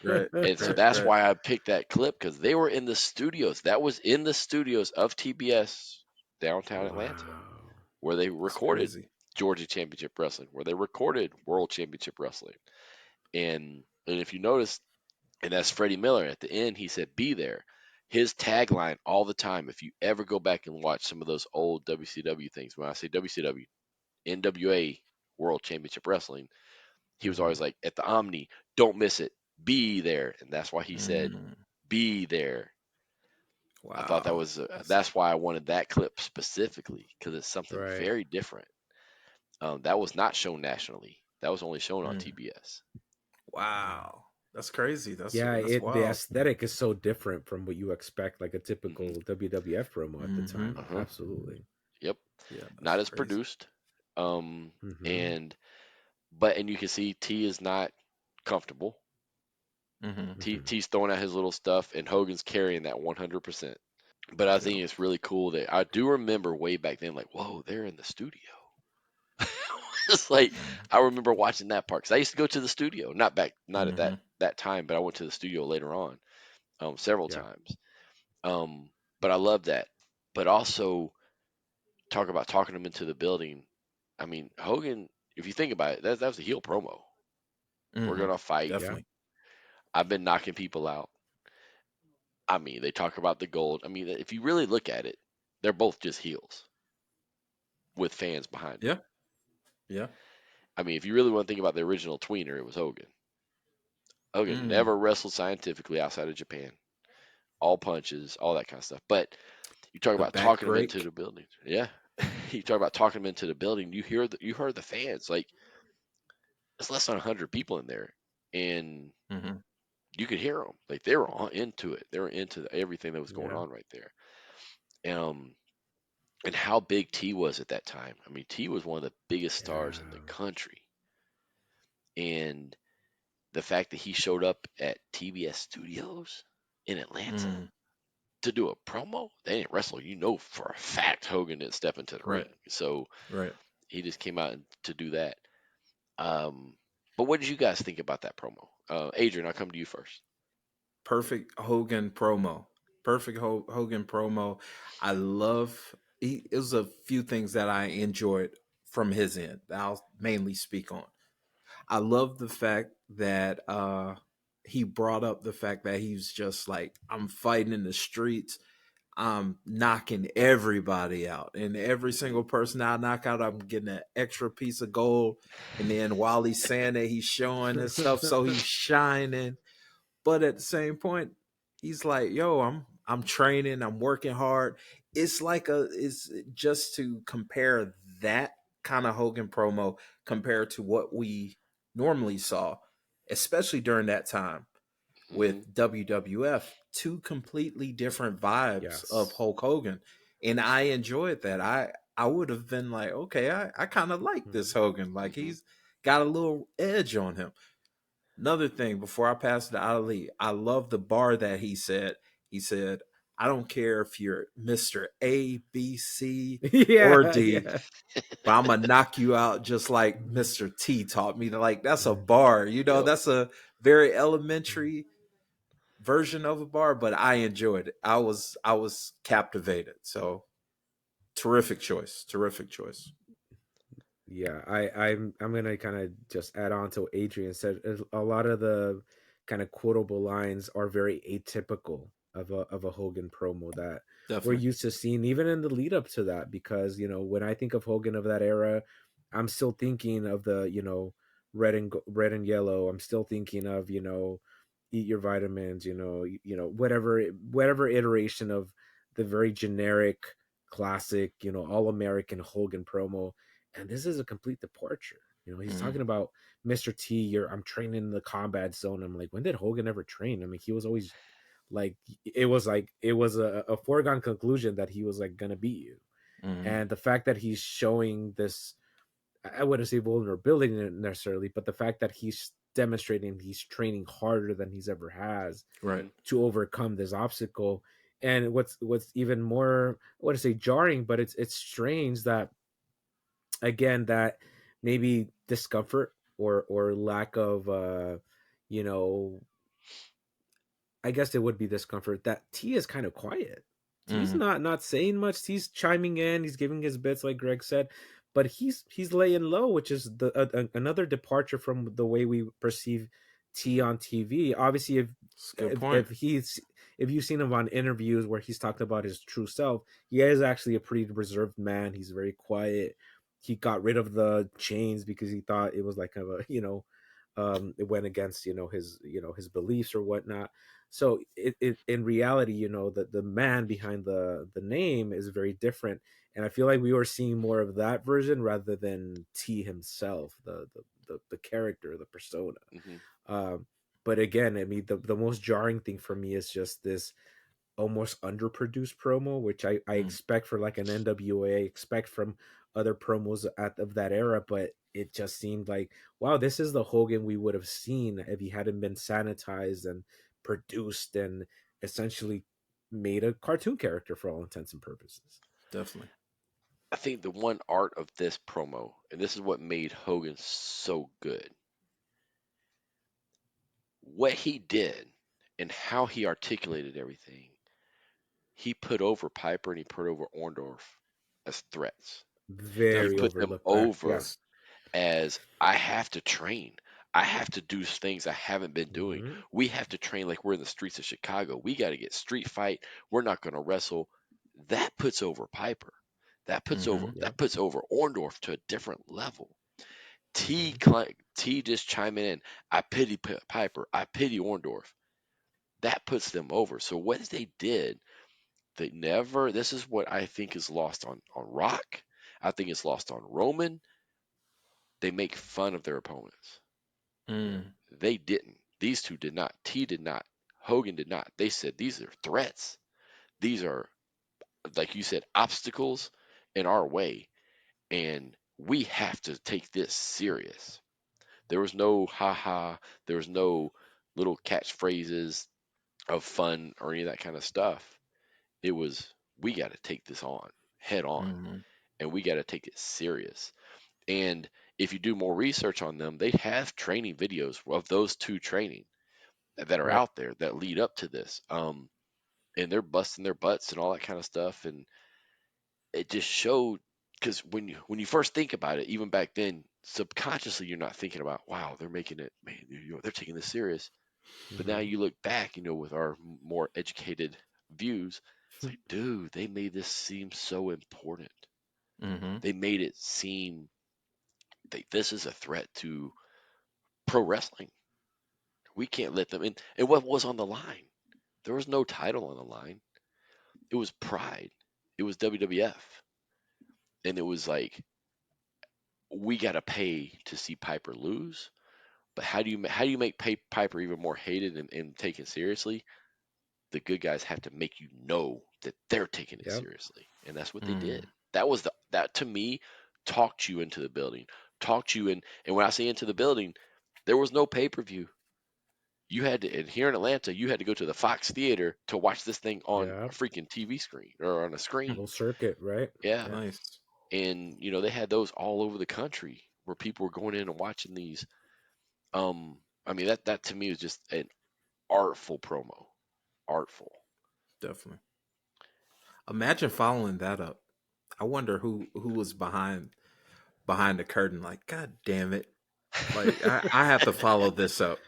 Right. And so that's why I picked that clip, because they were in the studios. That was in the studios of TBS downtown Atlanta, where they recorded Georgia Championship Wrestling, where they recorded World Championship Wrestling. And if you notice, and that's Freddie Miller at the end, he said, "Be there." His tagline all the time, if you ever go back and watch some of those old WCW things, when I say WCW, NWA World Championship Wrestling, he was Mhm. always like, at the Omni, don't miss it, be there. And that's why he said, be there. I thought that Wow. was, that's why I wanted that clip specifically, because it's something Right. very different. That was not shown nationally. That was only shown on TBS. Wow. That's crazy. Yeah, That's the wild. aesthetic is so different from what you expect, like a typical Hmm. WWF promo at the time. Uh-huh. Absolutely. Yep. Yeah, Not that's as crazy. produced. Hmm. And you can see T is not comfortable. Hmm. T's throwing out his little stuff, and Hogan's carrying that 100%. But I Yeah. think it's really cool that I do remember way back then, like, whoa, they're in the studio. It's like I remember watching that part because I used to go to the studio, not at that time, but I went to the studio later on, several Yeah. times. But I love that. But also talk about talking them into the building. I mean, Hogan, if you think about it, that was a heel promo. We're gonna fight. Yeah. Definitely. I've been knocking people out. I mean, they talk about the gold. I mean, if you really look at it, they're both just heels with fans behind them. Yeah. Yeah. I mean, if you really want to think about the original tweener, it was Hogan. Hogan never wrestled scientifically outside of Japan. All punches, all that kind of stuff. But you talk The about back talking them into break. the building. Yeah. You talk about talking them into the building. You heard the fans. Like, it's less than 100 people in there. And you could hear them. Like, they were all into it. They were into everything that was going Yeah. on right there. And how big T was at that time. I mean, T was one of the biggest stars in the Yeah. country. And the fact that he showed up at TBS Studios in Atlanta to do a promo, they didn't wrestle. You know for a fact Hogan didn't step into the Right. ring. So Right. he just came out to do that. But what did you guys think about that promo? Adrian, I'll come to you first. Perfect Hogan promo. Perfect Hogan promo. I love. It was a few things that I enjoyed from his end. That I'll mainly speak on. I love the fact that he brought up the fact that he's just like, I'm fighting in the streets. I'm knocking everybody out, and every single person I knock out, I'm getting an extra piece of gold. And then while he's saying that, he's showing his stuff, so he's shining. But at the same point, he's like, "Yo, I'm training, I'm working hard." It's just to compare that kind of Hogan promo compared to what we normally saw, especially during that time Mm-hmm. with WWF, two completely different vibes of Yes. Hulk Hogan. And I enjoyed that. I would have been like, okay, I kind of like this Mhm. Hogan. Like he's got a little edge on him. Another thing before I pass it to Ali, I love the bar that he said. He said, I don't care if you're Mr. A, B, C, or Yeah. D, Yeah. but I'm gonna knock you out just like Mr. T taught me. Like that's a bar, Yep. that's a very elementary version of a bar, but I enjoyed it. I was captivated. So terrific choice. Terrific choice. Yeah, I'm gonna kind of just add on to what Adrian said. A lot of the kind of quotable lines are very atypical of a Hogan promo that we're Definitely. used to seeing, even in the lead up to that. Because when I think of Hogan of that era, I'm still thinking of the red and yellow. I'm still thinking of eat your vitamins. Whatever iteration of the very generic classic all American Hogan promo. And this is a complete departure. He's talking about Mr. T. I'm training in the combat zone. I'm like, when did Hogan ever train? I mean, he was always like it was a foregone conclusion that he was like gonna beat you. And the fact that he's showing this, I wouldn't say vulnerability necessarily, but the fact that he's demonstrating he's training harder than he's ever has Right. to overcome this obstacle. And what's even more, I wouldn't say jarring, but it's strange that, again, that maybe discomfort or lack of you know I guess it would be discomfort, that T is kind of quiet. T's not saying much. T's chiming in, he's giving his bits like Greg said, but he's laying low, which is another departure from the way we perceive T on TV. Obviously, That's a good point. if you've seen him on interviews where he's talked about his true self, he is actually a pretty reserved man. He's very quiet. he got rid of the chains because he thought it was like a it went against his beliefs or whatnot. So it in reality, the man behind the name is very different, and I feel like we were seeing more of that version rather than T himself, the character, the persona. Hmm. But again, I mean, the most jarring thing for me is just this almost underproduced promo, which I expect for like an NWA, expect from other promos of that era, but it just seemed like, wow, this is the Hogan we would have seen if he hadn't been sanitized and produced and essentially made a cartoon character for all intents and purposes. Definitely. I think the one art of this promo, and this is what made Hogan so good, what he did and how he articulated everything. He put over Piper and he put over Orndorff as threats. He Very Definitely. put them overlooked that. over Yes. as I have to train. I have to do things I haven't been doing. Hmm. We have to train like we're in the streets of Chicago. We got to get street fight. We're not going to wrestle. That puts over Piper. That puts over Mm-hmm. Yeah. that puts over Orndorff to a different level. Hmm. T just chiming in. I pity Piper. I pity Orndorff. That puts them over. So what they did, they never. This is what I think is lost on Rock. I think it's lost on Roman. They make fun of their opponents. Mm. They didn't. These two did not. T did not. Hogan did not. They said these are threats. These are, like you said, obstacles in our way, and we have to take this serious. There was no ha ha. There was no little catchphrases of fun or any of that kind of stuff. It was, we got to take this on head on, Mm-hmm. and we got to take it serious. And if you do more research on them, they have training videos of those two training that are Right. out there that lead up to this. And they're busting their butts and all that kind of stuff. And it just showed, because when you first think about it, even back then, subconsciously you're not thinking about, wow, they're making it, man, they're taking this serious. But now Hmm. you look back, with our more educated views, it's like, dude, they made this seem so important. Mm-hmm. They made it seem that this is a threat to pro wrestling. We can't let them in. And what was on the line? There was no title on the line. It was pride. It was WWF. And it was like, we got to pay to see Piper lose. But how do you make Piper even more hated and taken seriously? The good guys have to make you know that they're taking it Yep. seriously, and that's what they Mm. did. That to me talked you into the building, talked you in. And when I say into the building, there was no pay per view. You had to, and here in Atlanta, you had to go to the Fox Theater to watch this thing on Yeah. a freaking TV screen or on a screen. Full circuit, right? Yeah, Yeah. Nice. and they had those all over the country where people were going in and watching these. I mean, that to me is just an artful promo, artful. Definitely. Imagine following that up. I wonder who was behind the curtain. Like, God damn it! Like, I have to follow this up.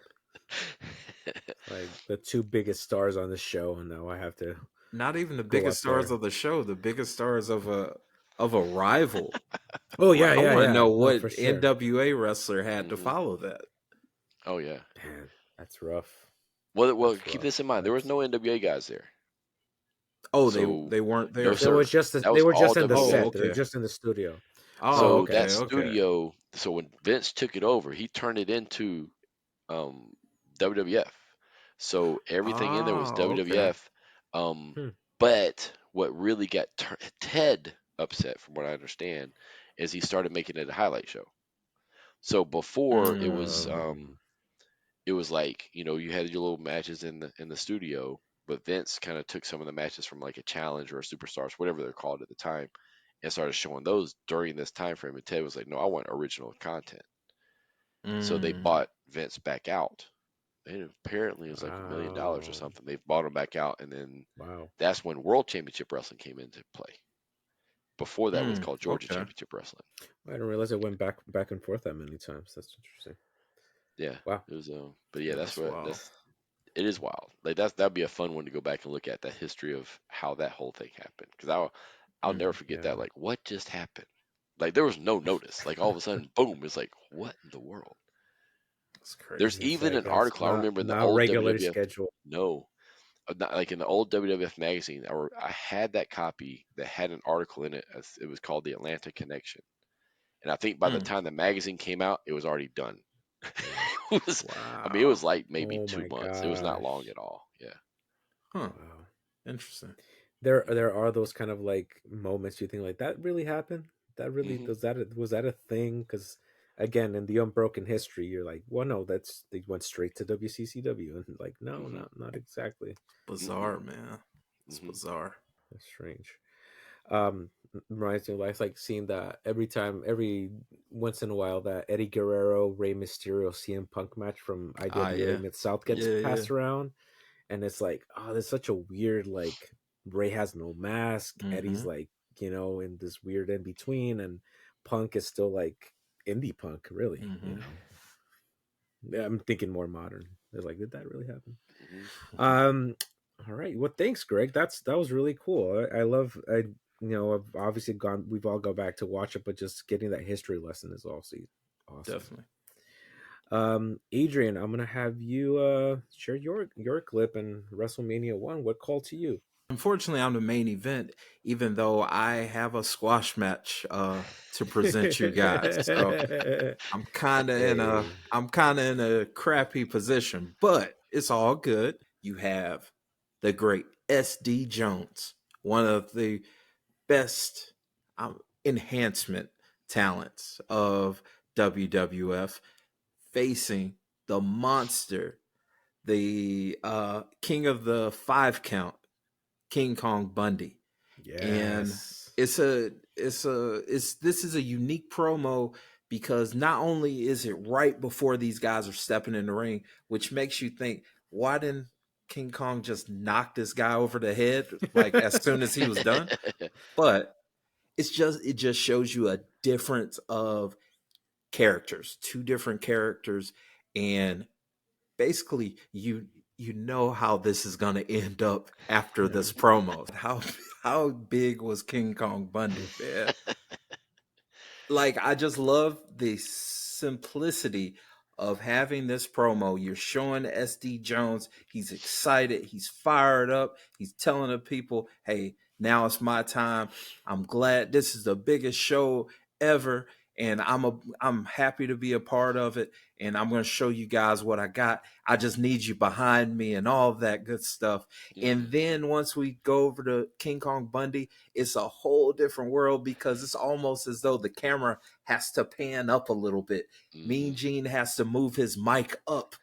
Like the two biggest stars on the show, and now I have to Not even the go biggest up stars there. of the show. The biggest stars of a rival. Oh yeah, I Right. yeah, want to yeah. know No, for what sure. NWA wrestler had to Hmm. follow that. Oh yeah. Man, that's rough. Well, That's keep rough. this in mind. There was That's no NWA guys there, Oh, they so they weren't no there. There was sir. just That they was were all just in the Oh, WWF. set. They were okay. just in the studio. Oh, So that okay, okay. studio, so when Vince took it over, he turned it into um, WWF. So everything in there was Oh, okay. WWF. Um, Hmm. but what really got Ted upset, from what I understand, is he started making it a highlight show. So before Mm. it was like, you had your little matches in the studio, but Vince kind of took some of the matches from like a challenge or a superstars, whatever they're called at the time, and started showing those during this time frame. And Ted was like, no, I want original content. So they Mm. bought Vince back out. And apparently it was like $1 million or Wow. something. They've bought him back out, and then Wow. that's when World Championship Wrestling came into play. Before that was Mm. called Georgia Okay. Championship Wrestling. I didn't realize it went back and forth that many times. That's interesting. Yeah, Wow. it was. But yeah, That's wild. it is wild. Like that'd be a fun one to go back and look at, that history of how that whole thing happened. Because I'll never Mm. forget that. Yeah. Like, what just happened? Like there was no notice. Like all of a sudden, boom! It's like what in the world? It's There's crazy. It's even like an that's article I remember in the not old regular WWF. schedule. No, like in the old WWF magazine, I had that copy that had an article in it. It was called the Atlanta Connection, and I think by the time the magazine came out, it was already done. It was, I mean, it was Wow. like maybe Oh 2 my months. It was not long gosh. at all. Yeah. Huh. Wow. Interesting. There are those kind of like moments you think like that really happened. That really Hmm. was that a thing? Because again, in the unbroken history, you're like, well, no, that's they went straight to WCCW, and like, no, Hmm. not exactly. Bizarre, man. It's Hmm. bizarre. That's strange. Reminds me of life, like seeing that every once in a while, that Eddie Guerrero, Rey Mysterio, CM Punk match from Ah, IWA yeah. Mid South gets Yeah, yeah. passed around, and it's like, oh, there's such a weird like Ray has no mask, Eddie's Mm-hmm. like, in this weird in between, and Punk is still like indie Punk, really, Mm-hmm. Yeah, I'm thinking more modern. They're like, did that really happen? Hmm. Um, all right. Well, thanks, Greg. That was really cool. I love. I've obviously gone. We've all gone back to watch it, but just getting that history lesson is also awesome. Definitely. Adrian, I'm gonna have you share your clip in WrestleMania 1. What call to you? Unfortunately, I'm the main event, even though I have a squash match to present you guys. So I'm kind of in a Hey. I'm kind of in a crappy position, but it's all good. You have the great SD Jones, one of the best enhancement talents of WWF, facing the monster, the king of the 5 count, King Kong Bundy. And Yes. this is a unique promo because not only is it right before these guys are stepping in the ring, which makes you think, why didn't King Kong just knock this guy over the head like as soon as he was done? But it just shows you a difference of characters, two different characters, and basically you know how this is going to end up after this promo. How big was King Kong Bundy, man? Like, I just love the simplicity of having this promo. You're showing SD Jones, he's excited, he's fired up, he's telling the people, hey, now it's my time. I'm glad this is the biggest show ever, and I'm happy to be a part of it, and I'm going to show you guys what I got. I just need you behind me and all of that good stuff. And then once we go over to King Kong Bundy, it's a whole different world because it's almost as though the camera has to pan up a little bit. Mean Gene has to move his mic up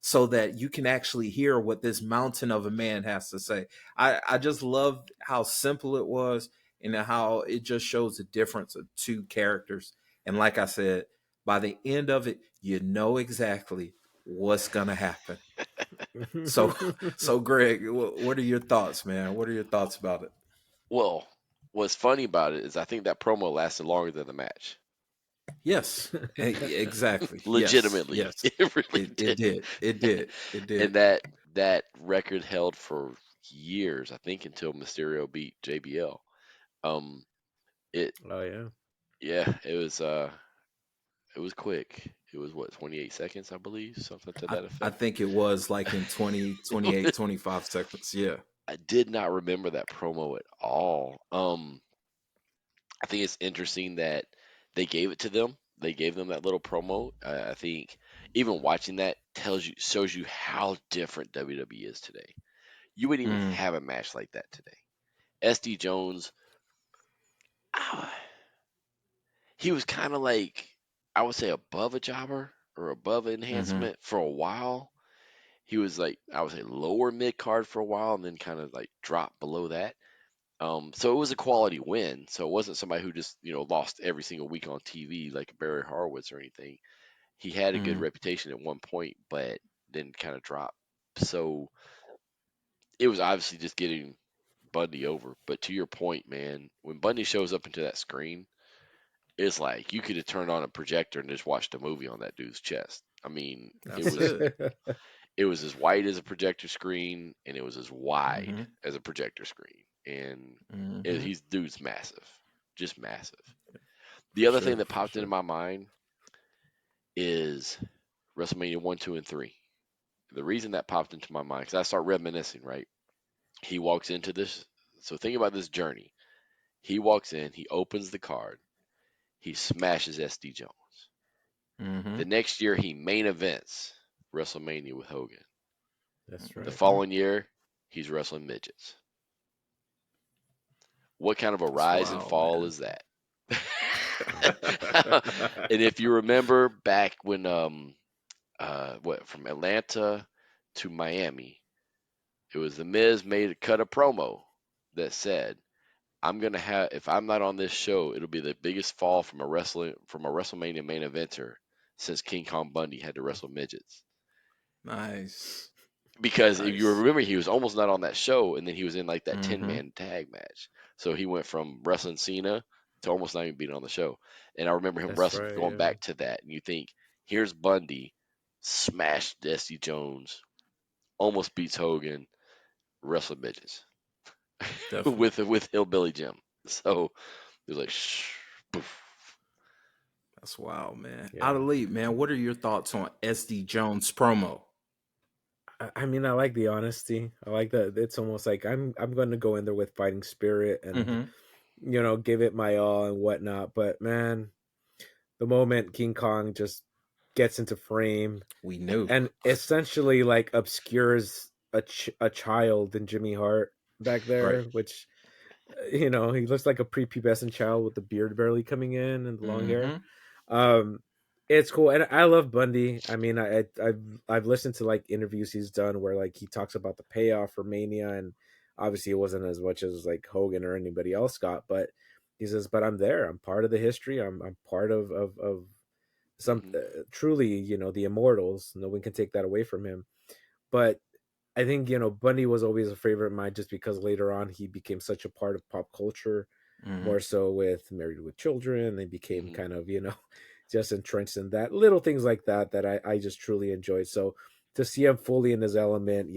so that you can actually hear what this mountain of a man has to say. I just love how simple it was and how it just shows the difference of two characters. And like I said, by the end of it, you know exactly what's going to happen. So, so Greg, what are your thoughts, man? What are your thoughts about it? Well, what's funny about it is I think that promo lasted longer than the match. Yes, exactly. Yes, Legitimately, yes. it really It did. did. It did. It And did. that record held for years, I think, until Mysterio beat JBL. Um, it Oh yeah. yeah, it was quick. It was what 28 seconds, I believe, something to that I effect. think it was like in 20, 28, 25 seconds. Yeah. I did not remember that promo at all. I think it's interesting that they gave it to them. They gave them that little promo. I think even watching that shows you how different WWE is today. You wouldn't even Mm, have a match like that today. SD Jones, ah, he was kind of like, I would say, above a jobber or above mm-hmm. enhancement for a while. He was like, I would say, lower mid card for a while, and then kind of like dropped below that. So it was a quality win. So it wasn't somebody who just lost every single week on TV like Barry Horowitz or anything. He had a good Mm, reputation at one point, but then kind of dropped. So it was obviously just getting Bundy over. But to your point, man, when Bundy shows up into that screen, it's like you could have turned on a projector and just watched a movie on that dude's chest. I mean, it that's was it. it was as white as a projector screen, and it was as wide Mm-hmm. as a projector screen. And Mm-hmm. he's dude's massive, just massive. The other sure, thing that for popped into sure. my mind is WrestleMania 1, 2, and 3. The reason that popped into my mind, because I start reminiscing, right? He walks into this. So think about this journey. He walks in, he opens the card, he smashes SD Jones. Mm-hmm. The next year, he main events WrestleMania with Hogan. That's The right. following year, he's wrestling midgets. What kind of a That's rise and wild, fall man. is that? And if you remember back when from Atlanta to Miami, it was the Miz cut a promo that said, "I'm gonna have if I'm not on this show, it'll be the biggest fall from a WrestleMania main eventer since King Kong Bundy had to wrestle midgets." Nice. Because if you Nice. remember, he was almost not on that show, and then he was in like that 10 Mm-hmm. man tag match. So he went from wrestling Cena to almost not even being on the show. And I remember him That's wrestling, right. going Yeah. back to that, and you think, here's Bundy, smashed Dusty Jones, almost beats Hogan, wrestled midgets Definitely. with Hillbilly Jim. So it was like, shh, poof. That's wild, man. Yeah. Out of league, man. What are your thoughts on SD Jones promo? I mean, I like the honesty. I like that. It's almost like I'm going to go in there with fighting spirit and Mm-hmm. give it my all and whatnot. But man, the moment King Kong just gets into frame We knew. and essentially like obscures a child in Jimmy Hart back Right. there, which he looks like a prepubescent child with the beard barely coming in and the long hair. Mm-hmm. Um, it's cool, and I love Bundy. I mean, I've listened to like interviews he's done where like he talks about the payoff for Mania, and obviously it wasn't as much as like Hogan or anybody else got, but he says, "But I'm there. I'm part of the history. I'm part of some Mhm. truly, the immortals. No one can take that away from him." But I think Bundy was always a favorite of mine just because later on he became such a part of pop culture, Mm-hmm. more so with Married with Children. They became Mhm. kind of just entrenched in that, little things like that I just truly enjoyed. So to see him fully in his element,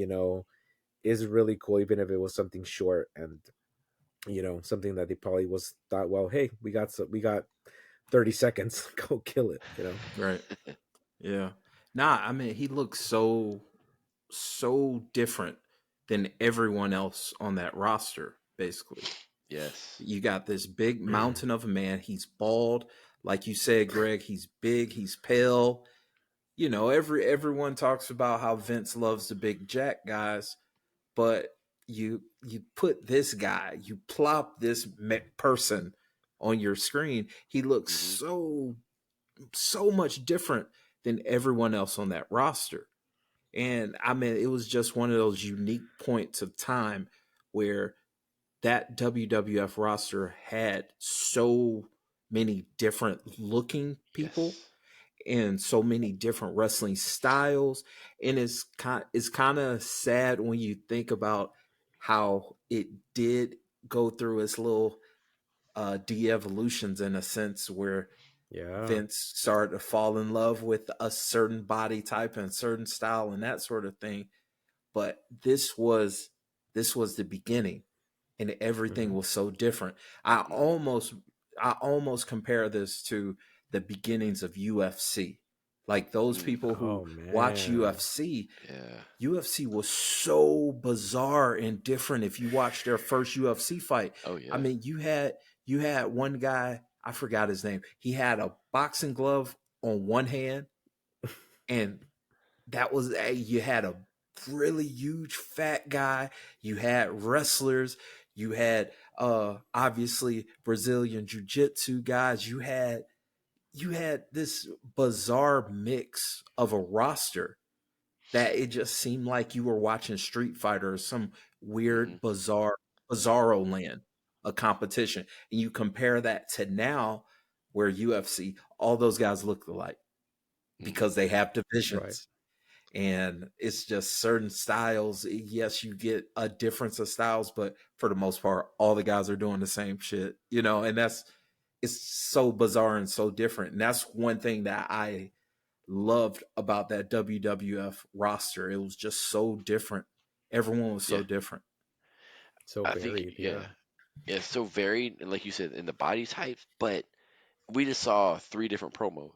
is really cool, even if it was something short and something that they probably was thought, well, hey, we got 30 seconds, go kill it. Right. Yeah. Nah, I mean, he looks so different than everyone else on that roster, basically. Yes. You got this big mountain of a man. He's bald. Like you said, Greg, he's big, he's pale. Everyone talks about how Vince loves the big jack guys, but you put this guy, you plop this person on your screen, he looks Mhm. so much different than everyone else on that roster. And I mean, it was just one of those unique points of time where that WWF roster had so many different looking people Yes. and so many different wrestling styles. And it's kind of sad when you think about how it did go through its little de-evolutions, in a sense, where Yeah. Vince started to fall in love with a certain body type and certain style and that sort of thing. But this was the beginning, and everything Hmm. was so different. I almost compare this to the beginnings of UFC. Like those Mm. people who Oh watch man. UFC was so bizarre and different. If you watch their first UFC fight, Oh I yeah. mean, you had one guy, I forgot his name. He had a boxing glove on one hand, and you had a really huge fat guy. You had wrestlers. You had obviously Brazilian jiu-jitsu guys. You had this bizarre mix of a roster that it just seemed like you were watching Street Fighter or some Mhm. weird bizarro land, a competition. And you compare that to now, where UFC, all those guys look alike Mhm. because they have Right. divisions, and it's just certain styles. Yes, you get a difference of styles, but for the most part, all the guys are doing the same shit, and it's so bizarre and so different. And that's one thing that I loved about that WWF roster. It was just so different. Everyone was Yeah. so different. So I think varied, yeah. yeah. Yeah, it's so varied, and like you said, in the body types, but we just saw 3 different promos.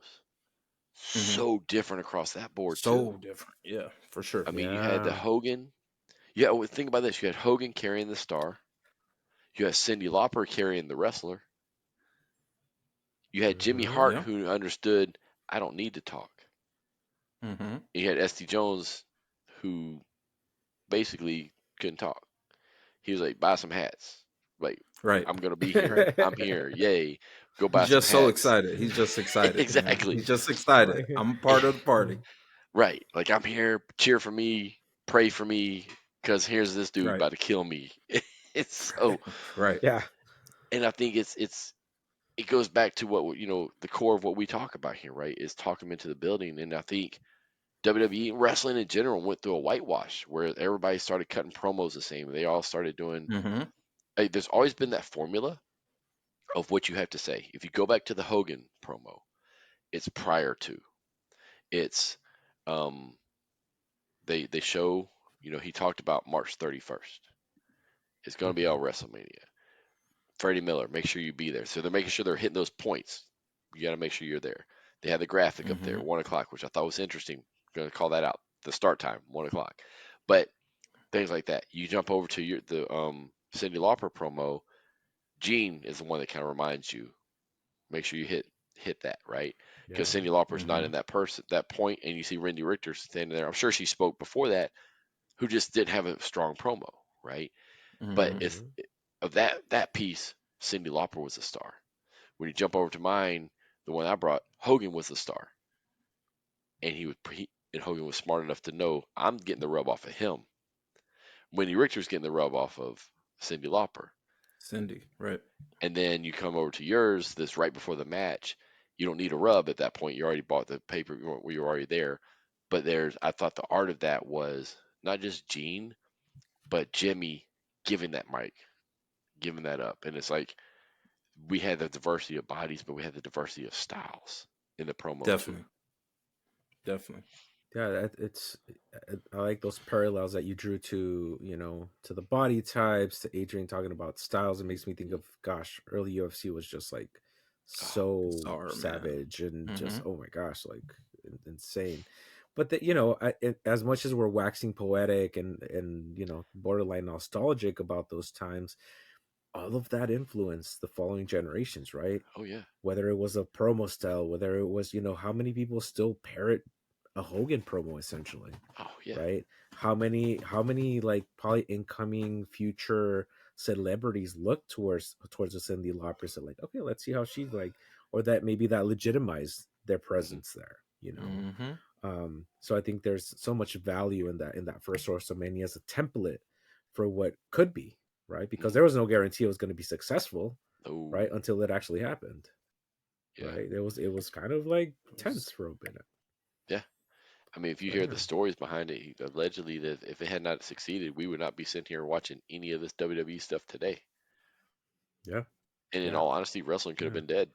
So different across that board So too. different. Yeah, for sure. I mean, you had the Yeah. Hogan. Yeah, well, think about this. You had Hogan carrying the star. You had Cyndi Lauper carrying the wrestler. You had Jimmy Hart, Yeah. who understood, I don't need to talk. You had SD Jones, who basically couldn't talk. He was like, buy some hats. Like, Right. I'm going to be here. Right. I'm here. Yay. Go buy He's some just so hats. excited. He's just excited, man. Exactly. He's just excited. I'm part of the party. Right. Like, I'm here. Cheer for me. Pray for me. Because here's this dude Right. about to kill me. It's so. Right. Yeah. And I think it goes back to what, the core of what we talk about here, right? Is talking them into the building. And I think WWE and wrestling in general went through a whitewash where everybody started cutting promos the same. They all started doing. There's always been that formula of what you have to say. If you go back to the Hogan promo, it's prior to. It's they show, he talked about March 31st. It's going to be all WrestleMania. Freddie Miller, make sure you be there. So they're making sure they're hitting those points. You got to make sure you're there. They had the graphic up there, 1 o'clock, which I thought was interesting. Going to call that out. The start time, 1 o'clock. But things like that. You jump over to the Cyndi Lauper promo. Gene is the one that kind of reminds you. Make sure you hit that, right? Because Cyndi Lauper's not in that point, and you see Randy Richter standing there. I'm sure she spoke before that, who just didn't have a strong promo, right? But it's of that piece, Cyndi Lauper was a star. When you jump over to mine, the one I brought, Hogan was the star, and and Hogan was smart enough to know I'm getting the rub off of him. Wendy Richter's getting the rub off of Cyndi Lauper. Cyndi, right. And then you come over to yours, this right before the match. You don't need a rub at that point. You already bought the paper. You're already there. But I thought the art of that was not just Gene, but Jimmy giving that mic, giving that up. And it's like we had the diversity of bodies, but we had the diversity of styles in the promo Definitely. too. Definitely. Yeah, I like those parallels that you drew to, to the body types, to Adrian talking about styles. It makes me think of, gosh, early UFC was just like so bizarre, savage and just, oh my gosh, like insane. But as much as we're waxing poetic and borderline nostalgic about those times, all of that influenced the following generations, right? Oh yeah. Whether it was a promo style, whether it was, how many people still parrot a Hogan promo essentially. Oh yeah. Right? How many like probably incoming future celebrities look towards the Cyndi Lauper, so like, okay, let's see how she's like, or that maybe that legitimized their presence there, so I think there's so much value in that first WrestleMania as a template for what could be, right? Because there was no guarantee it was going to be successful, right, until it actually happened. Yeah. Right? It was kind of like tense for a minute. Yeah. I mean, if you hear the stories behind it, allegedly that if it had not succeeded, we would not be sitting here watching any of this WWE stuff today. Yeah. And in all honesty, wrestling could have been dead.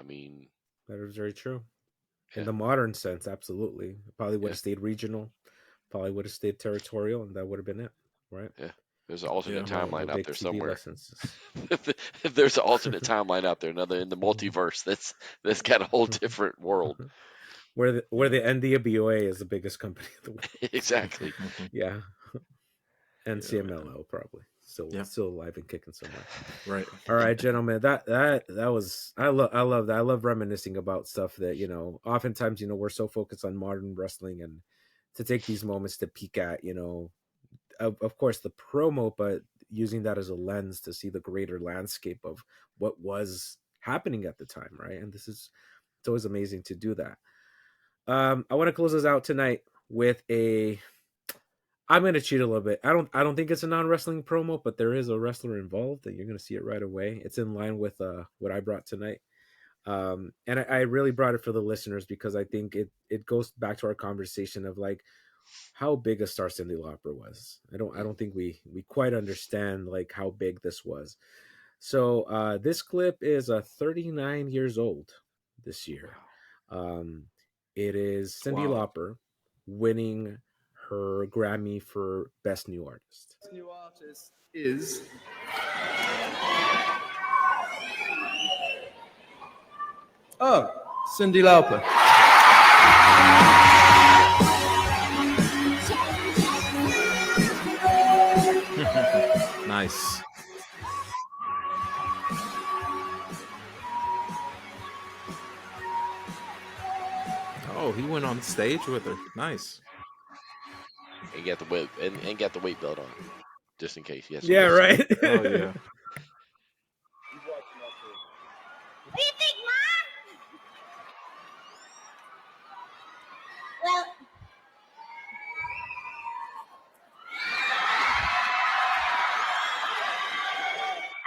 I mean, that is very true. In the modern sense, absolutely. Probably would have stayed regional, probably would have stayed territorial, and that would have been it, right? Yeah. There's an alternate timeline out there TV somewhere. Licenses. If there's an alternate timeline out there, another in the multiverse, that's got a whole different world. Where the NWA is the biggest company in the world. Exactly. Yeah. And CMLL probably still alive and kicking somewhere. Right. All right, gentlemen. That was I love that. I love reminiscing about stuff that, oftentimes, we're so focused on modern wrestling, and to take these moments to peek at, of course the promo, but using that as a lens to see the greater landscape of what was happening at the time, right? And it's always amazing to do that. I want to close this out tonight with I'm going to cheat a little bit. I don't think it's a non-wrestling promo, but there is a wrestler involved, and you're going to see it right away. It's in line with what I brought tonight. And I really brought it for the listeners because I think it goes back to our conversation of like how big a star Cyndi Lauper was. I don't think we quite understand like how big this was. So this clip is 39 years old this year. It is Cyndi Lauper winning her Grammy for Best New Artist. Best New Artist is Oh, Cyndi Lauper. Nice. Oh, he went on stage with her. Nice. And got the weight and got the weight belt on, just in case. Yes. Yeah, right. Oh yeah. What do you think, Mom? Well,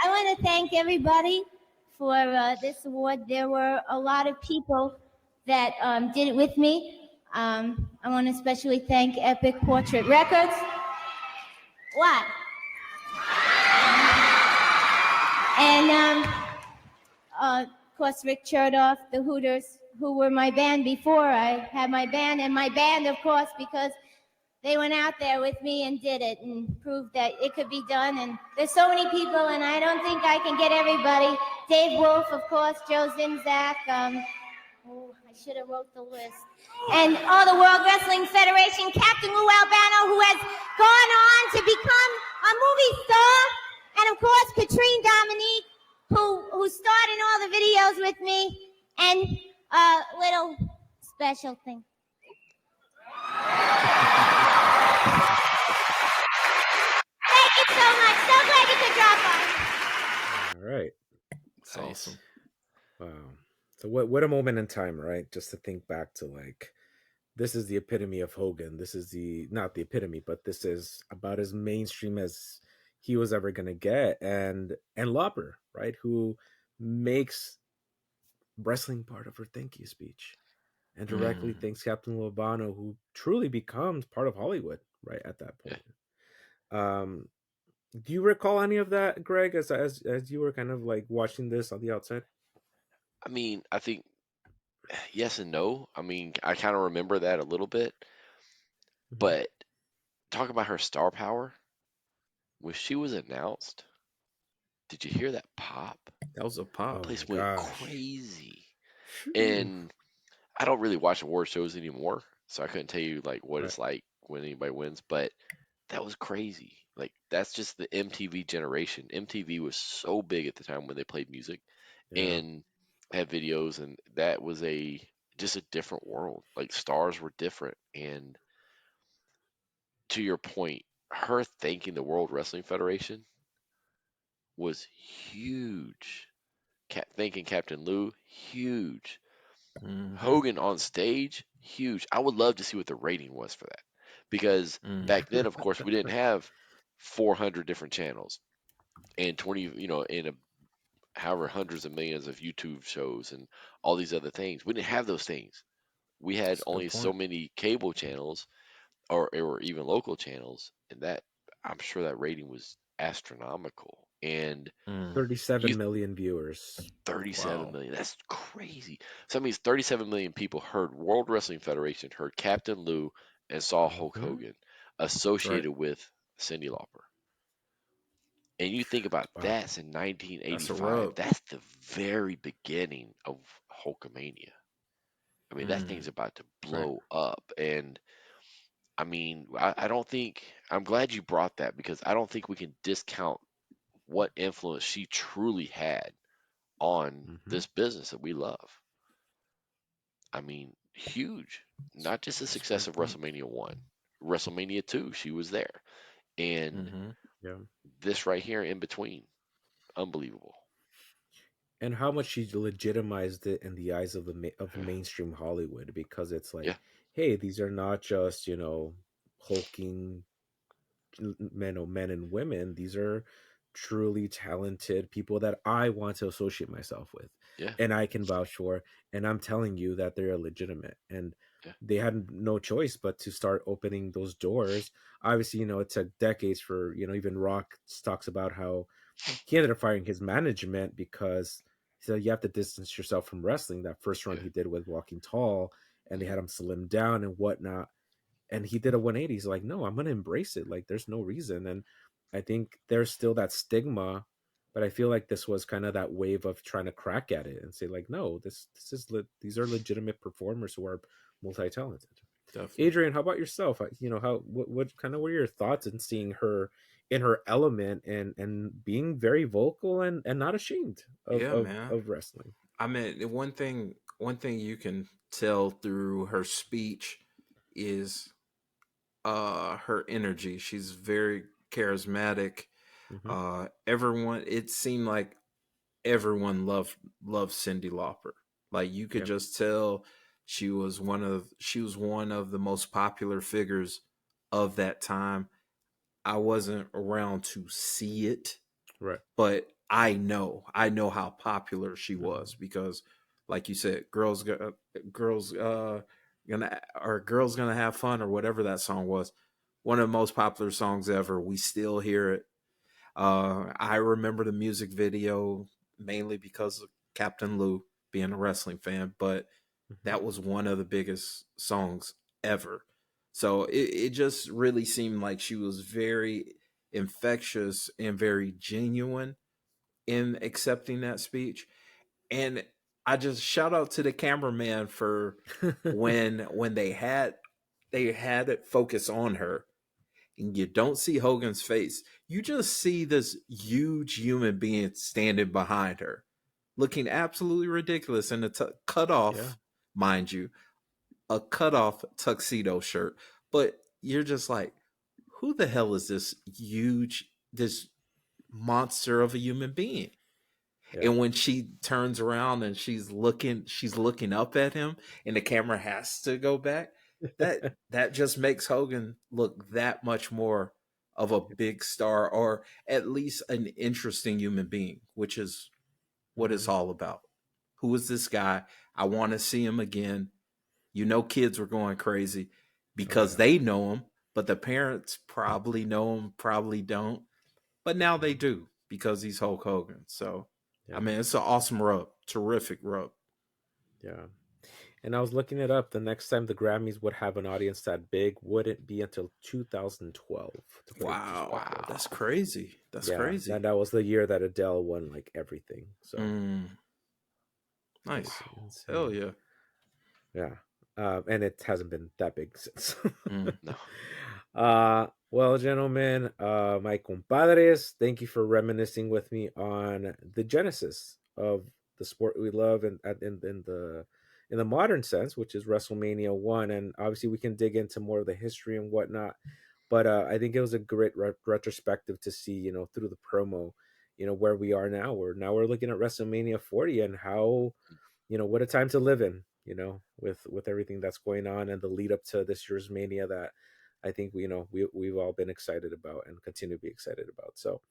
I want to thank everybody for this award. There were a lot of people that did it with me. I want to especially thank Epic Portrait Records. What? And of course, Rick Chertoff, the Hooters, who were my band before I had my band, and my band, of course, because they went out there with me and did it and proved that it could be done. And there's so many people, and I don't think I can get everybody. Dave Wolf, of course, Joe Zinzak. I should have wrote the list. And all the World Wrestling Federation, Captain Lou Albano, who has gone on to become a movie star. And of course, Katrine Dominique, who starred in all the videos with me. And a little special thing. Thank you so much. So glad you could drop by. All right. That's awesome. Wow. So what a moment in time, right? Just to think back to like, this is the epitome of Hogan. This is not the epitome, but this is about as mainstream as he was ever gonna get. And Lauper, right, who makes wrestling part of her thank you speech, and directly thanks Captain Lobano, who truly becomes part of Hollywood, right at that point. Yeah. Do you recall any of that, Greg, as you were kind of like watching this on the outside? I mean, I think yes and no. I mean, I kind of remember that a little bit, but talk about her star power. When she was announced, did you hear that pop? That was a pop. The place went crazy. And I don't really watch award shows anymore, so I couldn't tell you like what it's like when anybody wins, but that was crazy. Like that's just the MTV generation. MTV was so big at the time when they played music and had videos, and that was just a different world. Like stars were different, and to your point, her thanking the World Wrestling Federation was huge. Thanking Captain Lou, huge. Hogan on stage, huge. I would love to see what the rating was for that, because back then, of course, we didn't have 400 different channels and 20, however hundreds of millions of YouTube shows and all these other things. We didn't have those things. We had only so many cable channels or even local channels, and that I'm sure that rating was astronomical. And 37 million viewers. 37 million. That's crazy. So that means 37 million people heard World Wrestling Federation, heard Captain Lou, and saw Hulk Hogan associated with Cyndi Lauper. And you think about that's in 1985. That's the very beginning of Hulkamania. I mean, that thing's about to blow up. And I mean, I don't think, I'm glad you brought that, because I don't think we can discount what influence she truly had on this business that we love. I mean, huge. Not just the success of WrestleMania 1, WrestleMania 2, she was there. And this right here in between, unbelievable. And how much she legitimized it in the eyes of mainstream Hollywood, because it's like, hey, these are not just, hulking men and women. These are truly talented people that I want to associate myself with, and I can vouch for. And I'm telling you that they're legitimate, and they had no choice but to start opening those doors. Obviously, it took decades for, even Rock talks about how he ended up firing his management because he said you have to distance yourself from wrestling. That first run he did with Walking Tall, and they had him slim down and whatnot. And he did a 180. He's like, no, I'm going to embrace it. Like, there's no reason. And I think there's still that stigma But I feel like this was kind of that wave of trying to crack at it and say like, no, these are legitimate performers who are multi-talented. Definitely. Adrian, how about yourself? What kind of were your thoughts in seeing her in her element and being very vocal and not ashamed of wrestling? I mean, one thing you can tell through her speech is her energy. She's very charismatic. It seemed like everyone loved Cyndi Lauper. Like you could just tell she was one of the most popular figures of that time. I wasn't around to see it, right? But I know how popular she was because, like you said, girls gonna have fun, or whatever that song was. One of the most popular songs ever. We still hear it. I remember the music video mainly because of Captain Lou, being a wrestling fan, but that was one of the biggest songs ever. So it just really seemed like she was very infectious and very genuine in accepting that speech. And I just shout out to the cameraman for when they had it focus on her and you don't see Hogan's face. You just see this huge human being standing behind her, looking absolutely ridiculous in a cut off, mind you, a cut off tuxedo shirt. But you're just like, who the hell is this monster of a human being? And when she turns around and she's looking up at him and the camera has to go back, that just makes Hogan look that much more of a big star, or at least an interesting human being, which is what it's all about. Who is this guy? I want to see him again. Kids were going crazy because they know him, but the parents probably know him, probably don't. But now they do because he's Hulk Hogan. So, I mean, it's an awesome rub. Terrific rub. Yeah. And I was looking it up. The next time the Grammys would have an audience that big wouldn't be until 2012. Wow. That's crazy. That's crazy. And that was the year that Adele won like everything. So nice. Hell yeah. Yeah. And it hasn't been that big since. No. Well, gentlemen, my compadres, thank you for reminiscing with me on the genesis of the sport we love and in the modern sense, which is WrestleMania 1. And obviously we can dig into more of the history and whatnot. But I think it was a great retrospective to see, through the promo, where we are now. We're looking at WrestleMania 40 and how, what a time to live in, with everything that's going on and the lead up to this year's Mania that I think we've all been excited about and continue to be excited about. So,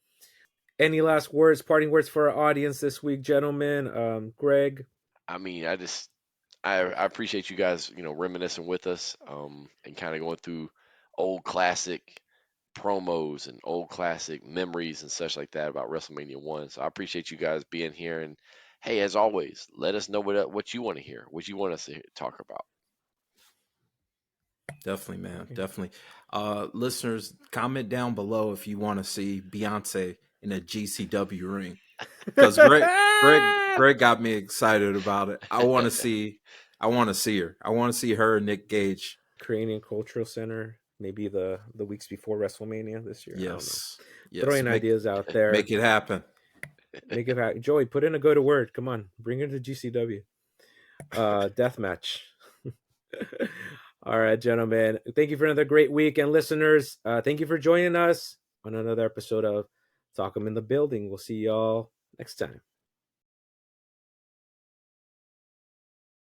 any last words, parting words for our audience this week, gentlemen? Greg. I mean, I appreciate you guys, reminiscing with us, and kind of going through old classic promos and old classic memories and such like that about WrestleMania 1. So I appreciate you guys being here. And hey, as always, let us know what you want to hear, what you want us to talk about. Definitely, man. Definitely. Listeners, comment down below if you want to see Beyonce in a GCW ring. Because Greg got me excited about it. I want to see her. I want to see her and Nick Gage. Korean Cultural Center, maybe the weeks before WrestleMania this year. Yes. Throwing ideas out there. Make it happen. Make it happen. Joey, put in a go to word. Come on. Bring her to GCW. Death match. All right, gentlemen. Thank you for another great week. And listeners, thank you for joining us on another episode of Talk 'em in the Building. We'll see y'all next time.